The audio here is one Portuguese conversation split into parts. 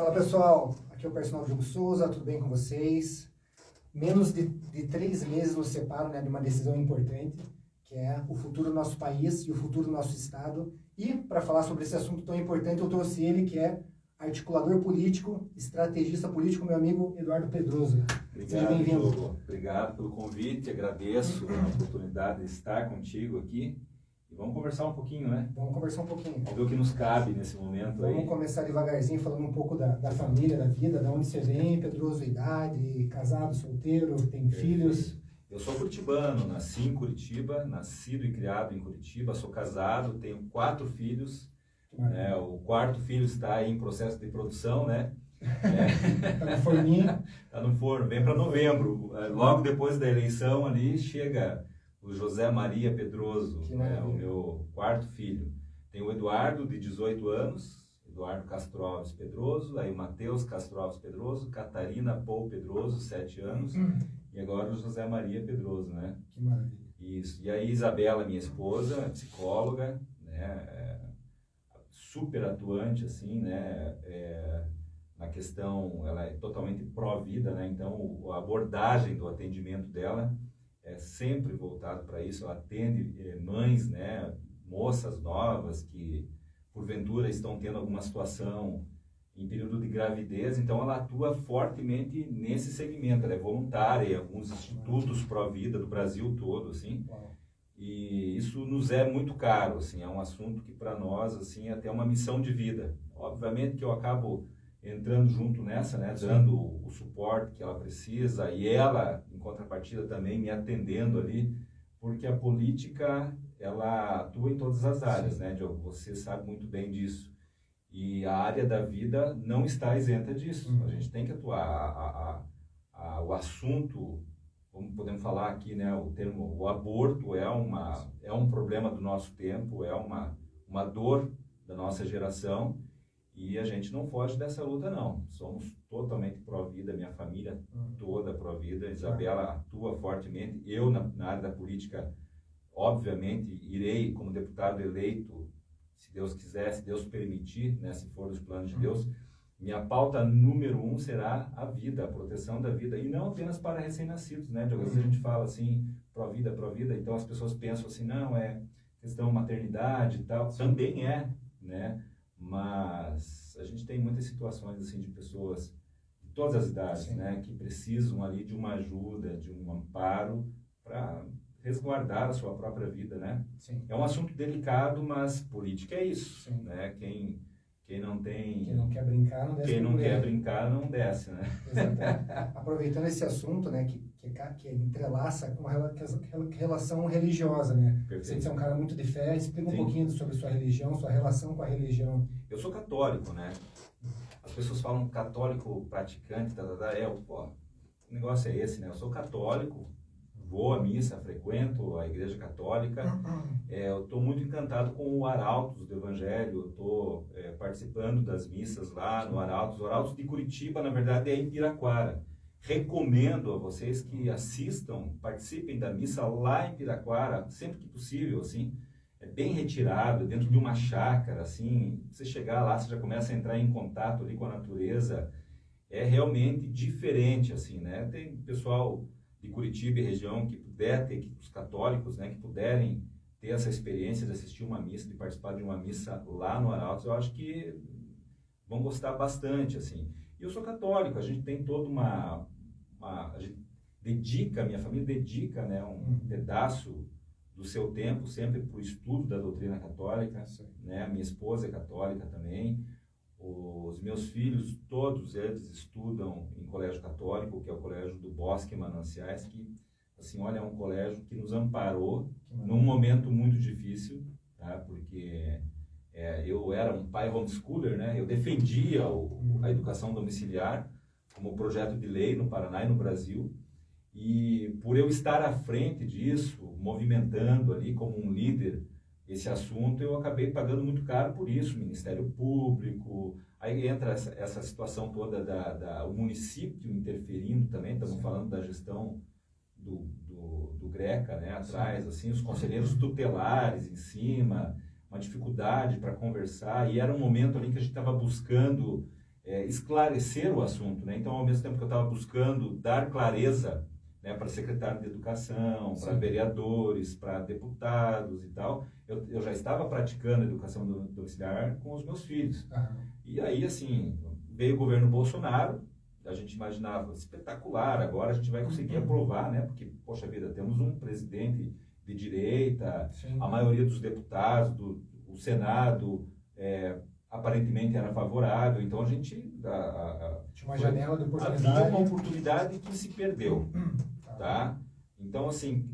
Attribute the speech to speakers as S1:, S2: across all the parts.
S1: Fala pessoal, aqui é o personal Diogo Souza, tudo bem com vocês? Menos de 3 meses nos separam, né, de uma decisão importante, que é o futuro do nosso país e o futuro do nosso estado. E para falar sobre esse assunto tão importante, eu trouxe ele, que é articulador político, estrategista político, meu amigo Eduardo Pedroso. Seja bem-vindo.
S2: Obrigado pelo convite, agradeço a oportunidade de estar contigo aqui. E vamos conversar um pouquinho, né?
S1: Vamos conversar um pouquinho.
S2: Vamos ver o que nos cabe nesse momento aí.
S1: Vamos começar devagarzinho, falando um pouco da família, da vida, da onde você vem, Pedroso, idade, casado, solteiro, tem filhos.
S2: Eu sou curitibano, nasci em Curitiba, nascido e criado em Curitiba, sou casado, tenho 4 filhos. Né? O 4º filho está aí em processo de produção, né?
S1: Tá no forninho.
S2: Tá no forno, vem para novembro. Logo depois da eleição ali chega o José Maria Pedroso, o meu 4º filho. Tem o Eduardo, de 18 anos, Eduardo Castro Alves Pedroso, aí o Matheus Castro Alves Pedroso, Catarina Pou Pedroso, 7 anos, e agora o José Maria Pedroso, né?
S1: Que maravilha.
S2: Isso. E aí Isabela, minha esposa, é psicóloga, né? Super atuante, assim, né? Na questão, ela é totalmente pró-vida, né? Então, a abordagem do atendimento dela é sempre voltado para isso. Ela atende mães, né? Moças novas que, porventura, estão tendo alguma situação em período de gravidez, então ela atua fortemente nesse segmento. Ela é voluntária em alguns institutos pró-vida do Brasil todo, assim.
S1: Uau.
S2: E isso nos é muito caro, assim, é um assunto que para nós, assim, é até uma missão de vida. Obviamente que eu acabo entrando junto nessa, né, dando o suporte que ela precisa e ela, em contrapartida, também me atendendo ali, porque a política, ela atua em todas as áreas, né, Diogo? Você sabe muito bem disso. E a área da vida não está isenta disso. A gente tem que atuar. O assunto, como podemos falar aqui, né, o termo, o aborto é um problema do nosso tempo, é uma dor da nossa geração, e a gente não foge dessa luta, não. Somos totalmente pró-vida, minha família toda pró-vida. Isabela atua fortemente. Eu, na área da política, obviamente, irei, como deputado eleito, se Deus quiser, se Deus permitir, né, se for os planos de Deus, minha pauta número 1 será a vida, a proteção da vida, e não apenas para recém-nascidos, né? Às vezes a gente fala assim, pró-vida, então as pessoas pensam assim, não, é questão maternidade e tal, também é, né? Mas a gente tem muitas situações assim de pessoas de todas as idades, né, que precisam ali de uma ajuda, de um amparo para resguardar a sua própria vida, né?
S1: Sim.
S2: É um assunto delicado, mas política é isso, né? Quem não tem...
S1: Quem não quer brincar, não desce.
S2: Quem não quer brincar, não desce, né?
S1: Exatamente. Aproveitando esse assunto, né, que entrelaça com a relação religiosa, né?
S2: Perfeito.
S1: Você é um cara muito de fé, explica um pouquinho sobre sua religião, sua relação com a religião.
S2: Eu sou católico, né? As pessoas falam católico praticante, o negócio é esse, né? Eu sou católico, vou à missa, frequento a igreja católica, eu estou muito encantado com o Arautos do Evangelho, eu estou participando das missas lá no Arautos. O Arautos de Curitiba, na verdade, é em Piraquara. Recomendo a vocês que assistam, participem da missa lá em Piraquara, sempre que possível, assim, é bem retirado, dentro de uma chácara, assim, você chegar lá, você já começa a entrar em contato ali com a natureza, é realmente diferente, assim, né? Tem pessoal de Curitiba e região que puder ter, os católicos, né, que puderem ter essa experiência de assistir uma missa, de participar de uma missa lá no Arautos, eu acho que vão gostar bastante, assim. E eu sou católico, a gente tem toda a gente dedica, a minha família dedica, né, um pedaço do seu tempo sempre para o estudo da doutrina católica, né? A minha esposa é católica também. Os meus filhos, todos eles estudam em colégio católico, que é o colégio do Bosque Mananciais, que, assim, olha, é um colégio que nos amparou num momento muito difícil, tá? Porque eu era um pai homeschooler, né? Eu defendia a educação domiciliar como projeto de lei no Paraná e no Brasil, e por eu estar à frente disso, movimentando ali como um líder esse assunto, eu acabei pagando muito caro por isso, Ministério Público, aí entra essa situação toda o município interferindo também, estamos falando da gestão do GRECA, né, atrás, assim, os conselheiros tutelares em cima, uma dificuldade para conversar, e era um momento ali que a gente estava buscando esclarecer o assunto, né? Então, ao mesmo tempo que eu estava buscando dar clareza, né, para secretário de educação, para vereadores, para deputados e tal, eu já estava praticando educação domiciliar com os meus filhos. E aí, assim, veio o governo Bolsonaro, a gente imaginava espetacular, agora a gente vai conseguir aprovar, né? Porque, poxa vida, temos um presidente de direita, a maioria dos deputados, o Senado, aparentemente era favorável, então a gente...
S1: Tinha uma janela de oportunidade.
S2: Havia uma oportunidade que se perdeu, tá? Então, assim,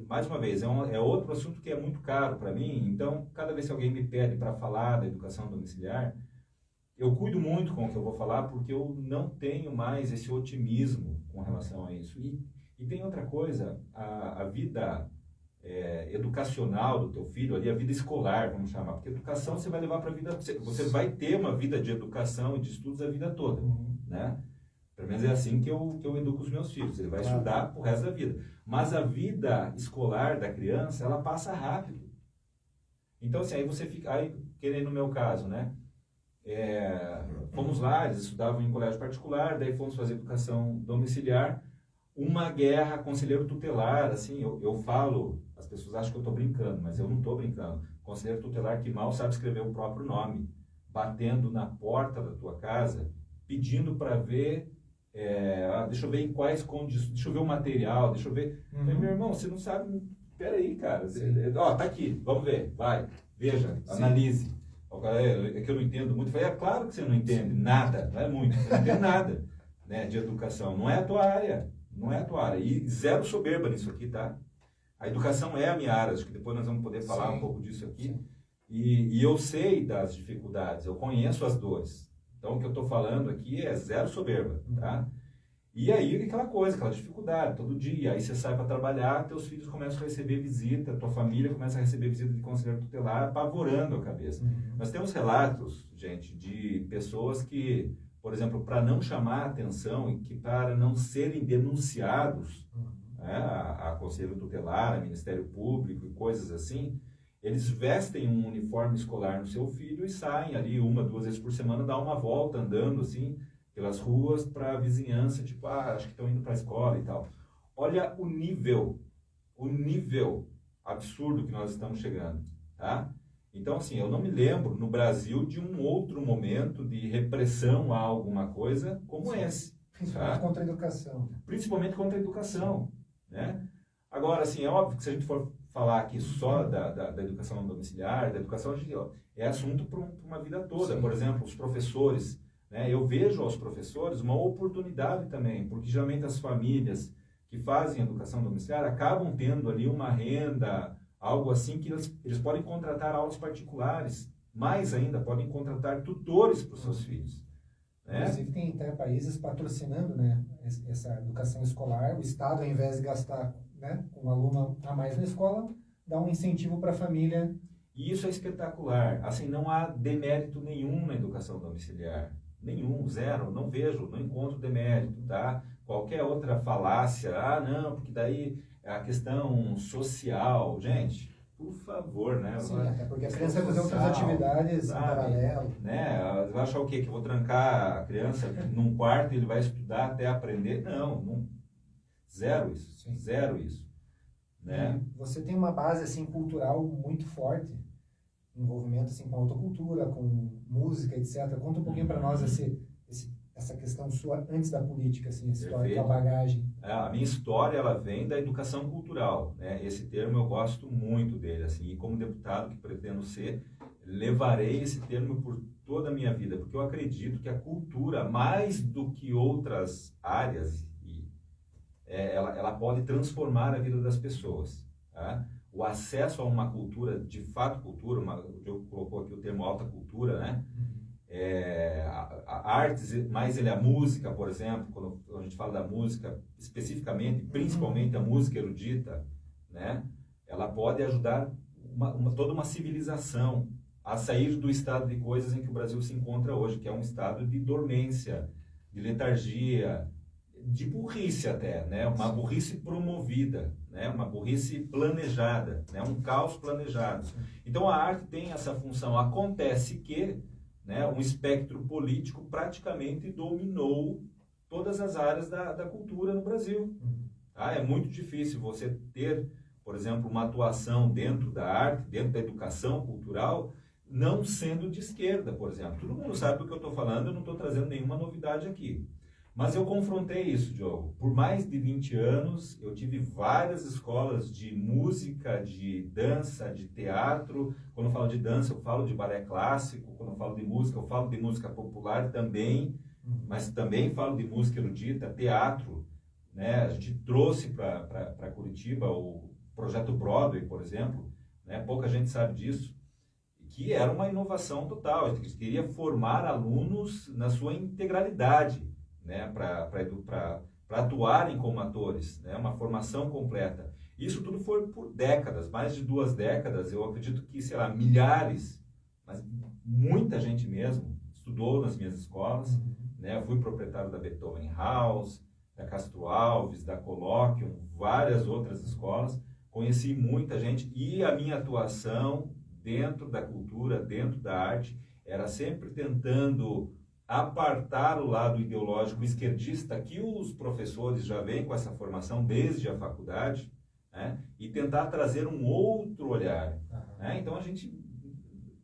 S2: mais uma vez, é outro assunto que é muito caro para mim, então, cada vez que alguém me pede para falar da educação domiciliar, eu cuido muito com o que eu vou falar, porque eu não tenho mais esse otimismo com relação a isso. E tem outra coisa, a vida educacional do teu filho, ali, a vida escolar, vamos chamar, porque educação você vai levar para a vida, você vai ter uma vida de educação e de estudos a vida toda, né? Pelo menos é assim que eu educo os meus filhos, ele vai estudar pro resto da vida. Mas a vida escolar da criança, ela passa rápido. Então, assim, aí você fica, que nem no meu caso, né? Fomos lá, eles estudavam em colégio particular, daí fomos fazer educação domiciliar, uma guerra conselheiro tutelar, assim, eu falo, as pessoas acham que eu estou brincando, mas eu não estou brincando. Conselheiro tutelar que mal sabe escrever o próprio nome, batendo na porta da tua casa, pedindo para ver, deixa eu ver em quais condições, deixa eu ver o material, deixa eu ver. Meu irmão, você não sabe, peraí, cara, tá aqui, vamos ver, vai, veja, analise. É que eu não entendo muito. Eu falei, claro que você não entende nada, não é muito, você não entende nada, né, de educação, não é a tua área. Não é a tua área. E zero soberba nisso aqui, tá? A educação é a minha área, acho que depois nós vamos poder falar um pouco disso aqui. E eu sei das dificuldades, eu conheço as dores. Então, o que eu estou falando aqui é zero soberba, tá? E aí, aquela coisa, aquela dificuldade, todo dia. Aí você sai para trabalhar, teus filhos começam a receber visita, tua família começa a receber visita de conselheiro tutelar, apavorando a cabeça. Nós temos relatos, gente, de pessoas que... por exemplo, para não chamar a atenção e que para não serem denunciados a Conselho Tutelar, a Ministério Público e coisas assim, eles vestem um uniforme escolar no seu filho e saem ali 1-2 vezes por semana, dar uma volta andando assim pelas ruas para a vizinhança, tipo, acho que estão indo para a escola e tal. Olha o nível absurdo que nós estamos chegando, tá? Então, assim, eu não me lembro no Brasil de um outro momento de repressão a alguma coisa como esse.
S1: Principalmente contra a educação.
S2: Principalmente contra a educação, né? Agora, assim, é óbvio que se a gente for falar aqui só da educação domiciliar, da educação, é assunto para uma vida toda. Por exemplo, os professores, né? Eu vejo aos professores uma oportunidade também, porque geralmente as famílias que fazem educação domiciliar acabam tendo ali uma renda... algo assim que eles podem contratar aulas particulares, mais ainda, podem contratar tutores para os seus filhos. Né?
S1: Inclusive, tem até países patrocinando, né, essa educação escolar. O Estado, ao invés de gastar, né, com um aluno a mais na escola, dá um incentivo para a família.
S2: E isso é espetacular. Assim, não há demérito nenhum na educação domiciliar. Nenhum, zero. Não vejo, não encontro demérito, tá? Qualquer outra falácia, não, porque daí... a questão social, gente, por favor, né?
S1: Sim, até porque a criança vai fazer outras atividades em paralelo.
S2: Né? Vai achar o quê? Que eu vou trancar a criança num quarto e ele vai estudar até aprender? Não, zero isso, zero isso. Né?
S1: Você tem uma base assim, cultural muito forte, envolvimento assim, com autocultura, com música, etc. Conta um pouquinho para nós essa questão sua antes da política, assim, a história da bagagem.
S2: A minha história, ela vem da educação cultural, né? Esse termo eu gosto muito dele, assim, e como deputado que pretendo ser, levarei esse termo por toda a minha vida, porque eu acredito que a cultura, mais do que outras áreas, ela pode transformar a vida das pessoas, tá? O acesso a uma cultura, de fato cultura, o Diogo colocou aqui o termo alta cultura, né? A artes, mais ele a música, por exemplo, quando a gente fala da música, especificamente, principalmente a música erudita, né? Ela pode ajudar toda uma civilização a sair do estado de coisas em que o Brasil se encontra hoje, que é um estado de dormência, de letargia, de burrice até, né? Uma burrice promovida, né? Uma burrice planejada, né? Um caos planejado. Então a arte tem essa função. Acontece que né, um espectro político praticamente dominou todas as áreas da cultura no Brasil. É muito difícil você ter, por exemplo, uma atuação dentro da arte, dentro da educação cultural, não sendo de esquerda, por exemplo. Todo mundo sabe do que eu estou falando, eu não estou trazendo nenhuma novidade aqui. Mas eu confrontei isso, Diogo. Por mais de 20 anos, eu tive várias escolas de música, de dança, de teatro. Quando eu falo de dança, eu falo de balé clássico. Quando eu falo de música, eu falo de música popular também. Mas também falo de música erudita, teatro. Né? A gente trouxe para Curitiba o projeto Broadway, por exemplo. Né? Pouca gente sabe disso. Que era uma inovação total. A gente queria formar alunos na sua integralidade. Né, para atuarem como atores, né, uma formação completa. Isso tudo foi por décadas, mais de 2 décadas. Eu acredito que, sei lá, milhares, mas muita gente mesmo estudou nas minhas escolas. Né, eu fui proprietário da Beethoven House, da Castro Alves, da Colloquium, várias outras escolas. Conheci muita gente e a minha atuação dentro da cultura, dentro da arte, era sempre tentando apartar o lado ideológico esquerdista que os professores já vêm com essa formação desde a faculdade, né, e tentar trazer um outro olhar. Né? Então a gente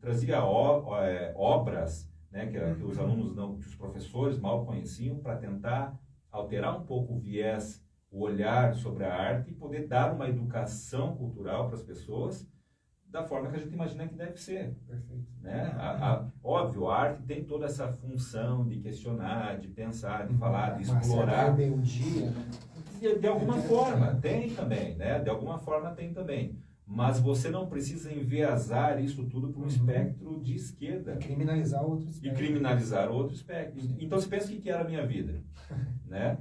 S2: trazia obras, né, que os alunos não, que os professores mal conheciam, para tentar alterar um pouco o viés, o olhar sobre a arte e poder dar uma educação cultural para as pessoas da forma que a gente imagina que deve ser.
S1: Perfeito.
S2: Né? Óbvio, a arte tem toda essa função de questionar, de pensar, de falar, de explorar.
S1: Rebeldia, né?
S2: De alguma forma, tem também, né? De alguma forma tem também. Mas você não precisa enviesar isso tudo para um espectro de esquerda.
S1: E criminalizar outro espectro.
S2: E criminalizar outro espectro. Então, você pensa o que era a minha vida? Né?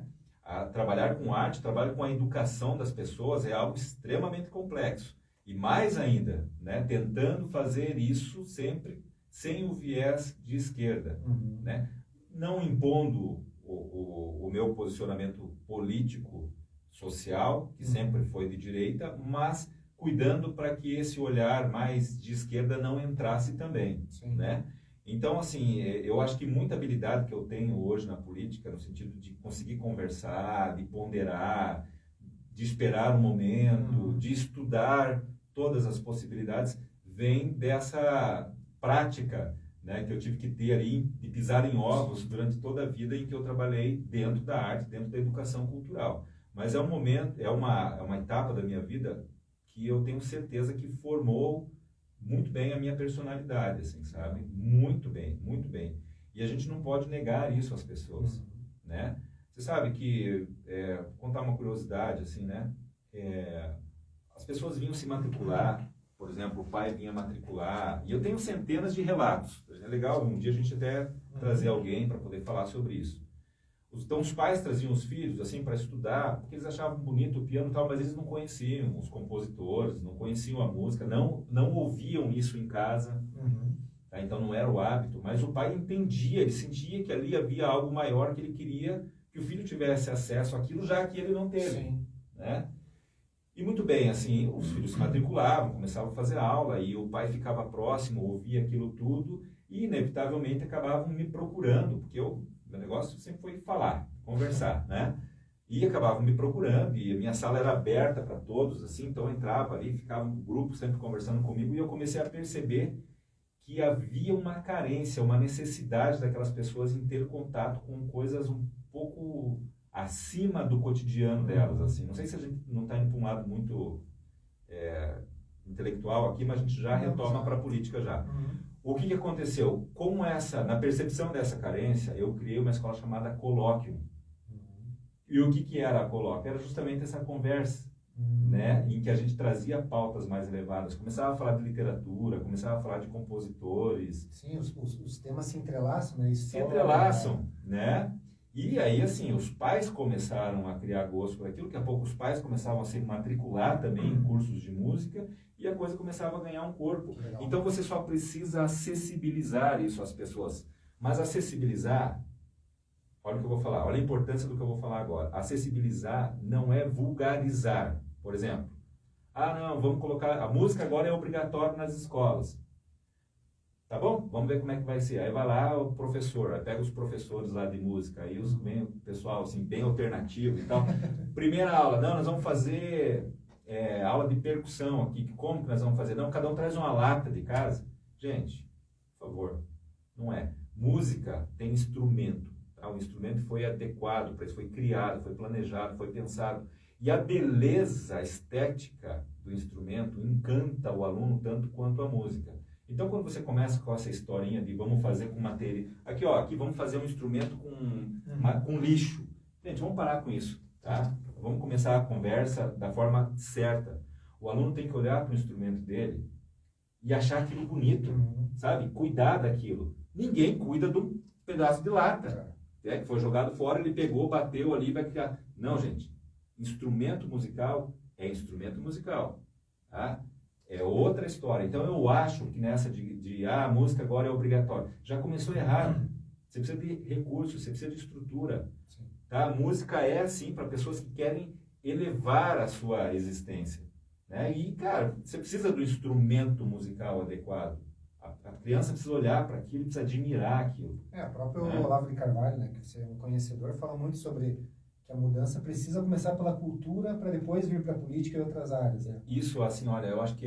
S2: Trabalhar com arte, trabalhar com a educação das pessoas é algo extremamente complexo. E mais ainda, né, tentando fazer isso sempre sem o viés de esquerda, né? Não impondo o meu posicionamento político, social, que sempre foi de direita, mas cuidando para que esse olhar mais de esquerda não entrasse também. Né? Então, assim, eu acho que muita habilidade que eu tenho hoje na política, no sentido de conseguir conversar, de ponderar, de esperar um momento, de estudar todas as possibilidades, vem dessa prática, né, que eu tive que ter ali, de pisar em ovos durante toda a vida em que eu trabalhei dentro da arte, dentro da educação cultural. Mas é um momento, é uma etapa da minha vida que eu tenho certeza que formou muito bem a minha personalidade, assim, sabe? Muito bem, muito bem. E a gente não pode negar isso às pessoas, né? Você sabe que, vou contar uma curiosidade, assim, né? As pessoas vinham se matricular, por exemplo, o pai vinha matricular, e eu tenho centenas de relatos. É legal, um dia a gente até trazer alguém para poder falar sobre isso. Então, os pais traziam os filhos, assim, para estudar, porque eles achavam bonito o piano e tal, mas eles não conheciam os compositores, não conheciam a música, não ouviam isso em casa, tá? Então não era o hábito, mas o pai entendia, ele sentia que ali havia algo maior que ele queria que o filho tivesse acesso àquilo, já que ele não teve, né? E muito bem, assim, os filhos se matriculavam, começavam a fazer aula, e o pai ficava próximo, ouvia aquilo tudo, e inevitavelmente acabavam me procurando, porque meu negócio sempre foi falar, conversar, né? E acabavam me procurando, e a minha sala era aberta para todos, assim, então eu entrava ali, ficava um grupo sempre conversando comigo, e eu comecei a perceber que havia uma carência, uma necessidade daquelas pessoas em ter contato com coisas um pouco acima do cotidiano delas, assim. Não sei se a gente não está indo para um lado muito intelectual aqui, mas a gente já retoma para a política já. O que aconteceu? Na percepção dessa carência, eu criei uma escola chamada Colloquium. E o que era a Colloquium? Era justamente essa conversa, né, em que a gente trazia pautas mais elevadas. Começava a falar de literatura, começava a falar de compositores.
S1: Sim, os temas se entrelaçam, né?
S2: Se entrelaçam, né? E aí, assim, os pais começaram a criar gosto por aquilo, daqui a pouco os pais começavam a se matricular também em cursos de música, e a coisa começava a ganhar um corpo.
S1: Legal.
S2: Então você só precisa acessibilizar isso às pessoas. Mas acessibilizar, olha o que eu vou falar, olha a importância do que eu vou falar agora. Acessibilizar não é vulgarizar. Por exemplo, não, vamos colocar, a música agora é obrigatória nas escolas. Tá bom? Vamos ver como é que vai ser. Aí vai lá o professor, aí pega os professores lá de música, aí os bem, o pessoal assim, bem alternativo e tal. Primeira aula, não, nós vamos fazer aula de percussão aqui. Como que nós vamos fazer? Não, cada um traz uma lata de casa. Gente, por favor, não é. Música tem instrumento. Tá? O instrumento foi adequado para isso, foi criado, foi planejado, foi pensado. E a beleza, a estética do instrumento encanta o aluno tanto quanto a música. Então, quando você começa com essa historinha de vamos fazer com matéria... Aqui, ó, aqui vamos fazer um instrumento com lixo. Gente, vamos parar com isso, tá? Vamos começar a conversa da forma certa. O aluno tem que olhar para o instrumento dele e achar aquilo bonito, sabe? Cuidar daquilo. Ninguém cuida de um pedaço de lata. Que foi jogado fora, ele pegou, bateu ali, vai criar... Não, gente. Instrumento musical é instrumento musical, tá? É outra história. Então, eu acho que nessa a música agora é obrigatória. Já começou errado. Você precisa de recursos, você precisa de estrutura. Tá? A música é, assim, para pessoas que querem elevar a sua existência. Né? E, cara, você precisa do instrumento musical adequado. A criança precisa olhar para aquilo, precisa admirar aquilo.
S1: O próprio Olavo de Carvalho, né, que você é um conhecedor, fala muito sobre... que a mudança precisa começar pela cultura para depois vir para a política e outras áreas. Né?
S2: Isso, assim, olha, eu acho que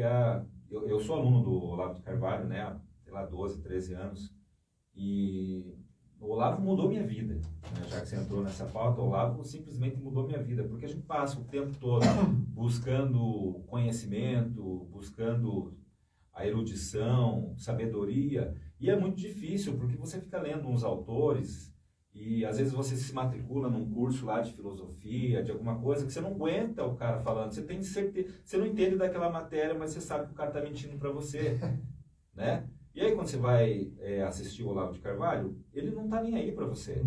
S2: eu sou aluno do Olavo de Carvalho, né, há, sei lá, 12, 13 anos, e o Olavo mudou minha vida, né, já que você entrou nessa pauta, o Olavo simplesmente mudou minha vida, porque a gente passa o tempo todo buscando conhecimento, buscando a erudição, sabedoria, e é muito difícil, porque você fica lendo uns autores... E às vezes você se matricula num curso lá de filosofia, de alguma coisa, que você não aguenta o cara falando. Você tem certeza, você não entende daquela matéria, mas você sabe que o cara está mentindo para você, né? E aí quando você vai assistir o Olavo de Carvalho, ele não está nem aí para você.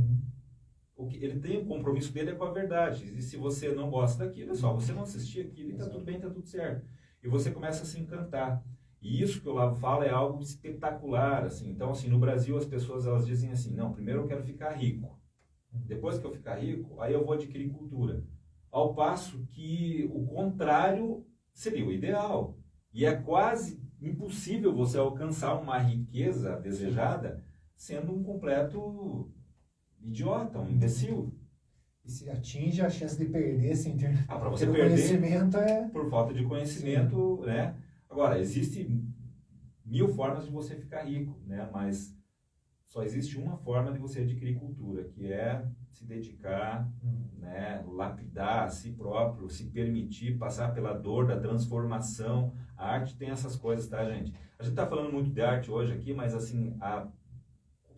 S2: Ele tem o compromisso dele com a verdade. E se você não gosta daquilo, é só você não assistir aquilo e está tudo bem, está tudo certo. E você começa a se encantar. E isso que o Olavo fala é algo espetacular, assim. Então, assim, no Brasil as pessoas elas dizem assim, não, primeiro eu quero ficar rico. Depois que eu ficar rico, aí eu vou adquirir cultura. Ao passo que o contrário seria o ideal. E é quase impossível você alcançar uma riqueza desejada sendo um completo idiota, um imbecil.
S1: E se atinge a chance de perder sem ter,
S2: para você
S1: ter
S2: perder
S1: conhecimento
S2: por falta de conhecimento, né? Agora, existem 1000 formas de você ficar rico, né? Mas só existe uma forma de você adquirir cultura, que é se dedicar, né? Lapidar a si próprio, se permitir passar pela dor da transformação. A arte tem essas coisas, tá, gente? A gente está falando muito de arte hoje aqui, mas assim,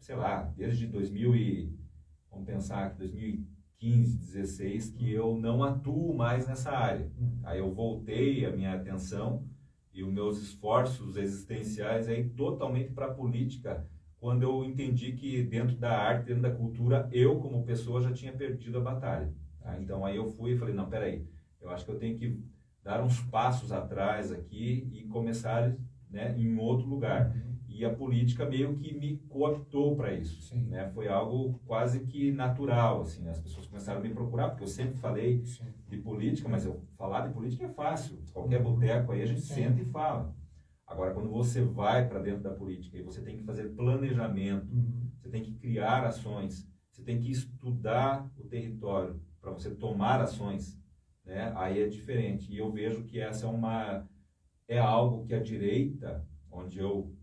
S2: sei lá, desde vamos pensar que 2015, 16, que eu não atuo mais nessa área. Aí eu voltei a minha atenção e os meus esforços existenciais aí totalmente para a política, quando eu entendi que dentro da arte, dentro da cultura, eu como pessoa já tinha perdido a batalha. Tá? Então aí eu fui e falei, não, peraí, eu acho que eu tenho que dar uns passos atrás aqui e começar, né, em outro lugar. E a política meio que me cooptou para isso, né? Foi algo quase que natural, assim, as pessoas começaram a me procurar, porque eu sempre falei de política, mas falar de política é fácil, qualquer boteco aí a gente senta e fala. Agora, quando você vai para dentro da política e você tem que fazer planejamento, você tem que criar ações, você tem que estudar o território para você tomar ações, né? Aí é diferente. E eu vejo que essa é algo que a direita, onde eu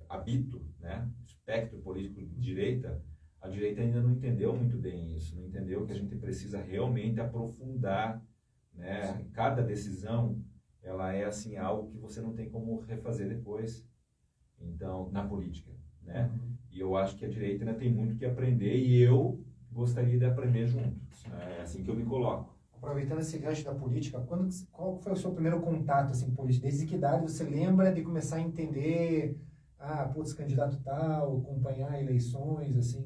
S2: habito, né, espectro político de direita, a direita ainda não entendeu muito bem isso, não entendeu que a gente precisa realmente aprofundar, né, cada decisão, ela é assim algo que você não tem como refazer depois, então, na política, né, e eu acho que a direita ainda tem muito que aprender e eu gostaria de aprender junto, é assim que eu me coloco.
S1: Aproveitando esse gancho da política, qual foi o seu primeiro contato assim, político? Desde que idade você lembra de começar a entender, candidato tal, acompanhar eleições, assim?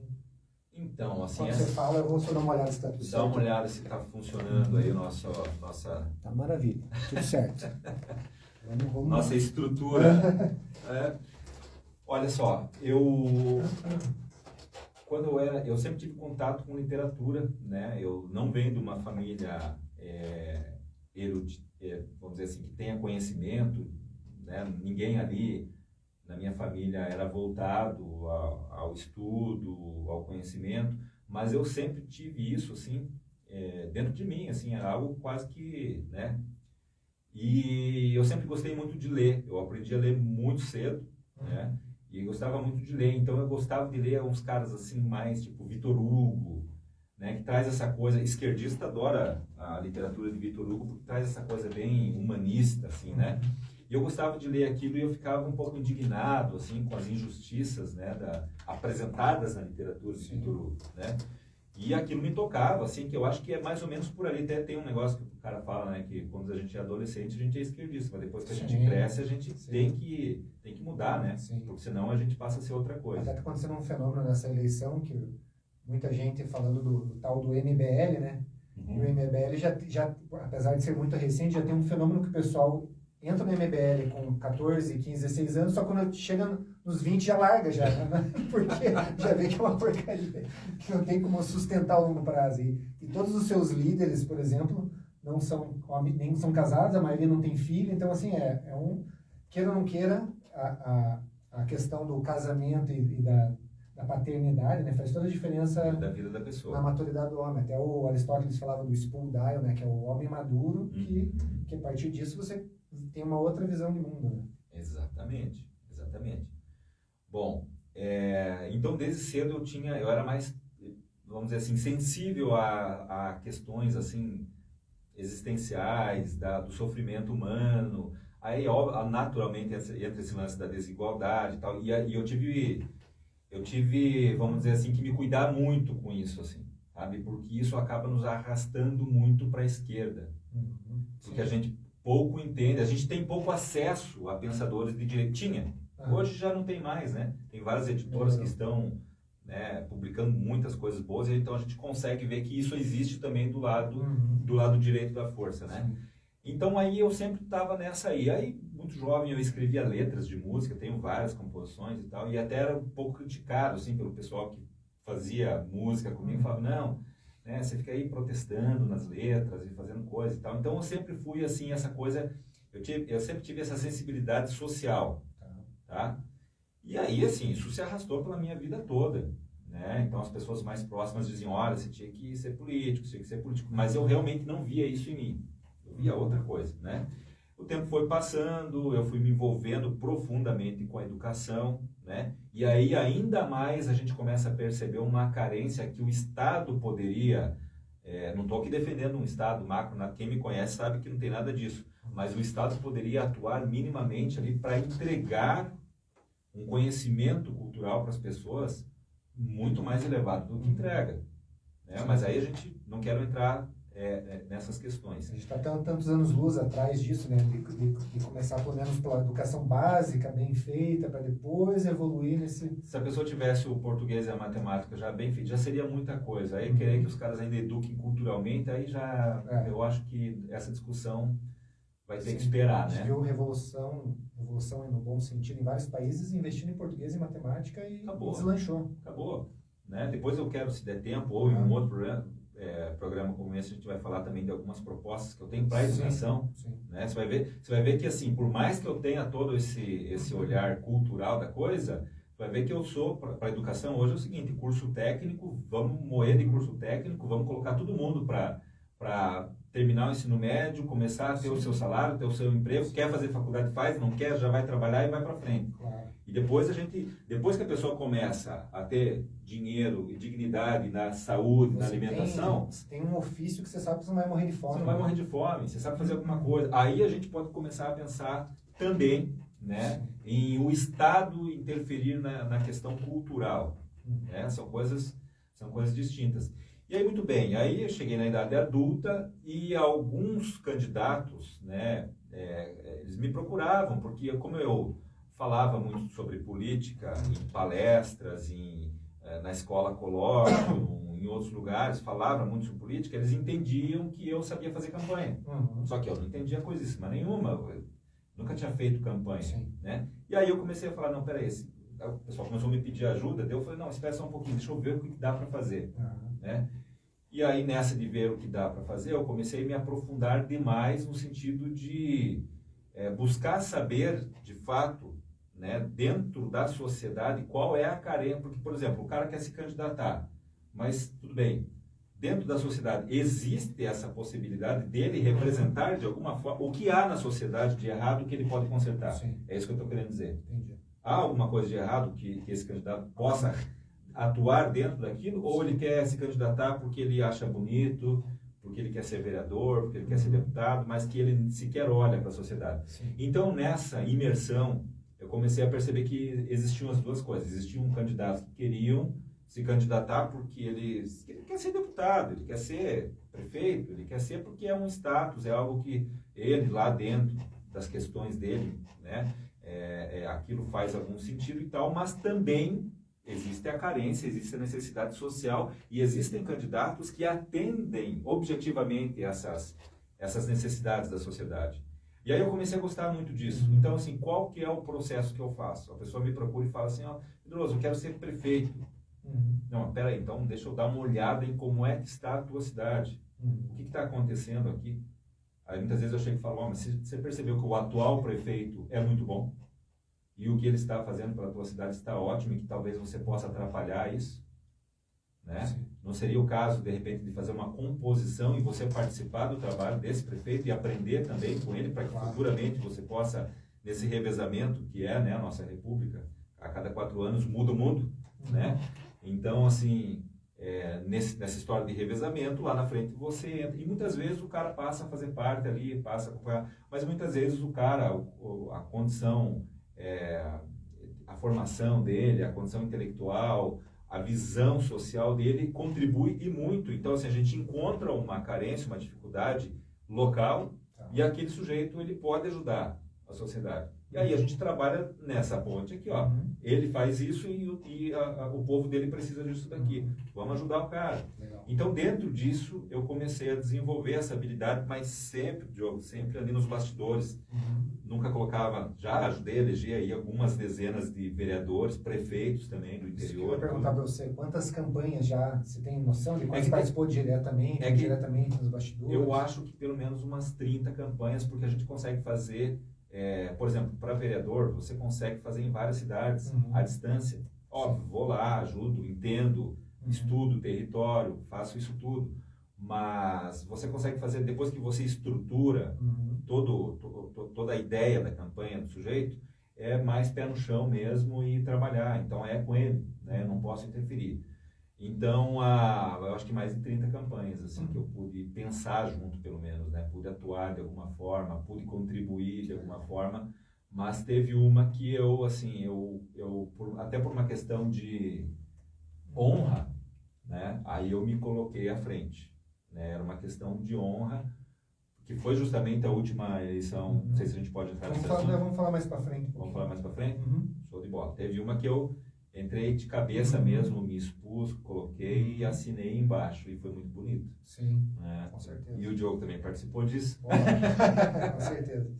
S2: Então, assim...
S1: Quando você fala, eu vou só dar uma olhada se está tudo certo.
S2: Dá uma olhada se está funcionando aí nossa...
S1: Tá maravilha, tudo certo. Vamos
S2: nossa estrutura. Olha só, quando eu sempre tive contato com literatura, né? Eu não venho de uma família erudita, vamos dizer assim, que tenha conhecimento, né? Ninguém ali na minha família era voltado ao estudo, ao conhecimento, mas eu sempre tive isso, assim, dentro de mim, assim, era algo quase que, né? E eu sempre gostei muito de ler, eu aprendi a ler muito cedo, né? E gostava muito de ler, então eu gostava de ler uns caras assim mais, tipo Victor Hugo, né? Que traz essa coisa, esquerdista adora a literatura de Victor Hugo, porque traz essa coisa bem humanista, assim, né? E eu gostava de ler aquilo e eu ficava um pouco indignado, assim, com as injustiças, né? Apresentadas na literatura de Victor Hugo, né? E aquilo me tocava, assim, que eu acho que é mais ou menos por ali. Até tem um negócio que o cara fala, né, que quando a gente é adolescente, a gente é esquerdista, mas depois que a gente cresce, a gente tem que mudar, né? Porque senão a gente passa a ser outra coisa.
S1: Até tá acontecendo um fenômeno nessa eleição, que muita gente falando do tal do MBL, né? E o MBL já, apesar de ser muito recente, já tem um fenômeno que o pessoal entra no MBL com 14, 15, 16 anos, só quando chega nos 20 já larga já, né? Porque já vê que é uma porcaria, que não tem como sustentar a longo prazo. E todos os seus líderes, por exemplo, não são nem são casados, a maioria não tem filho, então assim, queira ou não queira, a questão do casamento e da paternidade, né, faz toda a diferença
S2: da vida da pessoa,
S1: na maturidade do homem. Até o Aristóteles falava do Spudale, né, que é o homem maduro, que a partir disso você tem uma outra visão de mundo, né?
S2: Exatamente. Bom, então desde cedo eu era mais, vamos dizer assim, sensível a questões assim existenciais, do sofrimento humano. Aí, naturalmente, entra esse lance da desigualdade e tal. E eu tive, vamos dizer assim, que me cuidar muito com isso, assim, sabe? Porque isso acaba nos arrastando muito para a esquerda. Porque a gente pouco entende, a gente tem pouco acesso a pensadores de direita. Tinha. Hoje já não tem mais, né? Tem várias editoras que estão, né, publicando muitas coisas boas, e então a gente consegue ver que isso existe também do lado direito da força, né? Então aí eu sempre estava nessa aí. Aí, muito jovem, eu escrevia letras de música, tenho várias composições e tal, e até era um pouco criticado, assim, pelo pessoal que fazia música comigo, falava, não, né, você fica aí protestando nas letras e fazendo coisa e tal. Então eu sempre fui, assim, essa coisa, eu sempre tive essa sensibilidade social, tá? E aí, assim, isso se arrastou pela minha vida toda, né? Então as pessoas mais próximas diziam, olha, você tinha que ser político, mas eu realmente não via isso em mim, eu via outra coisa, né? O tempo foi passando, eu fui me envolvendo profundamente com a educação, né? E aí ainda mais a gente começa a perceber uma carência que o Estado poderia, não estou aqui defendendo um Estado macro, quem me conhece sabe que não tem nada disso, mas o Estado poderia atuar minimamente ali para entregar um conhecimento cultural para as pessoas muito mais elevado do que entrega, né? Mas aí a gente não quer entrar nessas questões.
S1: A gente está tantos anos-luz atrás disso, né? De começar pelo menos pela educação básica, bem feita, para depois evoluir nesse...
S2: Se a pessoa tivesse o português e a matemática já bem feito, já seria muita coisa. Aí querer que os caras ainda eduquem culturalmente, aí já... Eu acho que essa discussão vai ter que esperar, né? A gente
S1: viu revolução no bom sentido em vários países, investindo em português e matemática e deslanchou.
S2: Acabou. Né? Depois eu quero, se der tempo, ou em um outro programa como esse, a gente vai falar também de algumas propostas que eu tenho para a educação. Né? Você vai ver que, assim, por mais que eu tenha todo esse olhar cultural da coisa, vai ver que eu sou, para a educação hoje é o seguinte, curso técnico, vamos moer de curso técnico, vamos colocar todo mundo para terminar o ensino médio, começar a ter o seu salário, ter o seu emprego, quer fazer faculdade, faz, não quer, já vai trabalhar e vai para frente. E depois que a pessoa começa a ter dinheiro e dignidade na saúde, na alimentação...
S1: Você tem um ofício que você sabe que você não vai morrer de fome.
S2: Você não vai morrer de fome, você sabe fazer alguma coisa. Aí a gente pode começar a pensar também, né, em o Estado interferir na questão cultural. Né? São coisas distintas. E aí, muito bem, aí eu cheguei na idade adulta e alguns candidatos, né, eles me procuravam, porque como eu falava muito sobre política em palestras, na escola colóquio, em outros lugares, falava muito sobre política, eles entendiam que eu sabia fazer campanha. Só que eu não entendia coisíssima nenhuma, eu nunca tinha feito campanha, né? E aí eu comecei a falar, não, peraí, o pessoal começou a me pedir ajuda, daí eu falei, não, espera só um pouquinho, deixa eu ver o que dá para fazer, né? E aí, nessa de ver o que dá para fazer, eu comecei a me aprofundar demais no sentido de buscar saber, de fato, né, dentro da sociedade, qual é a carência. Porque, por exemplo, o cara quer se candidatar, mas tudo bem, dentro da sociedade existe essa possibilidade dele representar de alguma forma o que há na sociedade de errado que ele pode consertar.
S1: Sim.
S2: É isso que eu estou querendo dizer.
S1: Entendi.
S2: Há alguma coisa de errado que esse candidato possa atuar dentro daquilo, ou ele quer se candidatar porque ele acha bonito, porque ele quer ser vereador, porque ele quer ser deputado, mas que ele sequer olha para a sociedade.
S1: Sim.
S2: Então, nessa imersão, eu comecei a perceber que existiam as duas coisas. Existiam candidatos que queriam se candidatar porque ele quer ser deputado, ele quer ser prefeito, ele quer ser porque é um status, é algo que ele, lá dentro das questões dele, né, aquilo faz algum sentido e tal, mas também existe a carência, existe a necessidade social e existem candidatos que atendem objetivamente essas necessidades da sociedade. E aí eu comecei a gostar muito disso. Então, assim, qual que é o processo que eu faço? A pessoa me procura e fala assim, ó, Pedroso, eu quero ser prefeito. Não, peraí, então deixa eu dar uma olhada em como é que está a tua cidade. O que está acontecendo aqui? Aí muitas vezes eu chego e falo, ó, mas você percebeu que o atual prefeito é muito bom? E o que ele está fazendo pela tua cidade está ótimo e que talvez você possa atrapalhar isso? Né? Não seria o caso, de repente, de fazer uma composição e você participar do trabalho desse prefeito e aprender também com ele para que futuramente você possa, nesse revezamento que é, né, a nossa república, a cada 4 anos muda o mundo, né? Então, assim, nessa história de revezamento, lá na frente você entra. E muitas vezes o cara passa a fazer parte ali, passa a acompanhar. Mas muitas vezes o cara, a condição, a formação dele, a condição intelectual, a visão social dele contribui e muito. Então, assim, a gente encontra uma carência, uma dificuldade local e aquele sujeito ele pode ajudar a sociedade. E aí a gente trabalha nessa ponte aqui, ó. Ele faz isso e o povo dele precisa disso daqui. Vamos ajudar o cara.
S1: Legal.
S2: Então, dentro disso, eu comecei a desenvolver essa habilidade, mas sempre, Diogo, sempre ali nos bastidores. Nunca colocava, já ajudei a eleger aí algumas dezenas de vereadores, prefeitos também do interior.
S1: Eu ia perguntar para você, quantas campanhas já, você tem noção de quantas
S2: que
S1: participou diretamente, indiretamente nos bastidores?
S2: Eu acho que pelo menos umas 30 campanhas, porque a gente consegue fazer... por exemplo, para vereador, você consegue fazer em várias cidades, à distância. Óbvio, vou lá, ajudo, entendo, estudo o território, faço isso tudo. Mas você consegue fazer, depois que você estrutura toda a ideia da campanha do sujeito, é mais pé no chão mesmo e trabalhar. Então, é com ele, né? Eu não posso interferir. Então, eu acho que mais de 30 campanhas, assim, que eu pude pensar junto, pelo menos, né? Pude atuar de alguma forma, pude contribuir de alguma forma, mas teve uma que eu, assim, até por uma questão de honra, né? Aí eu me coloquei à frente, né? Era uma questão de honra, que foi justamente a última eleição, não sei se a gente pode entrar nesse assunto.
S1: Vamos falar mais para frente.
S2: Vamos falar mais para frente? Show de bola. Teve uma que eu entrei de cabeça mesmo, me expus, coloquei e assinei embaixo. E foi muito bonito.
S1: Sim, com certeza.
S2: E o Diogo também participou disso.
S1: Com certeza.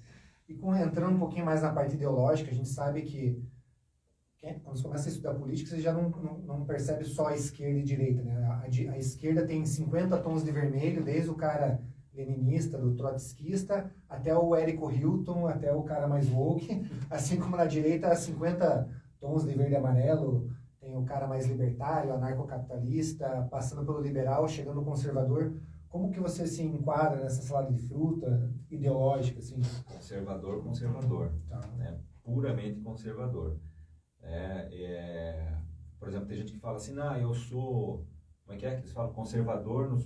S1: E entrando um pouquinho mais na parte ideológica, a gente sabe que quando você começa a estudar política, você já não percebe só a esquerda e a direita, né? A esquerda tem 50 tons de vermelho, desde o cara leninista, do trotskista, até o Érico Hilton, até o cara mais woke, assim como na direita, 50 tons de verde e amarelo, tem o cara mais libertário, anarcocapitalista, passando pelo liberal, chegando no conservador. Como que você se enquadra nessa salada de fruta ideológica, assim?
S2: Conservador, né? Puramente conservador. Por exemplo, tem gente que fala assim, eu sou, como é que eles falam? Conservador nos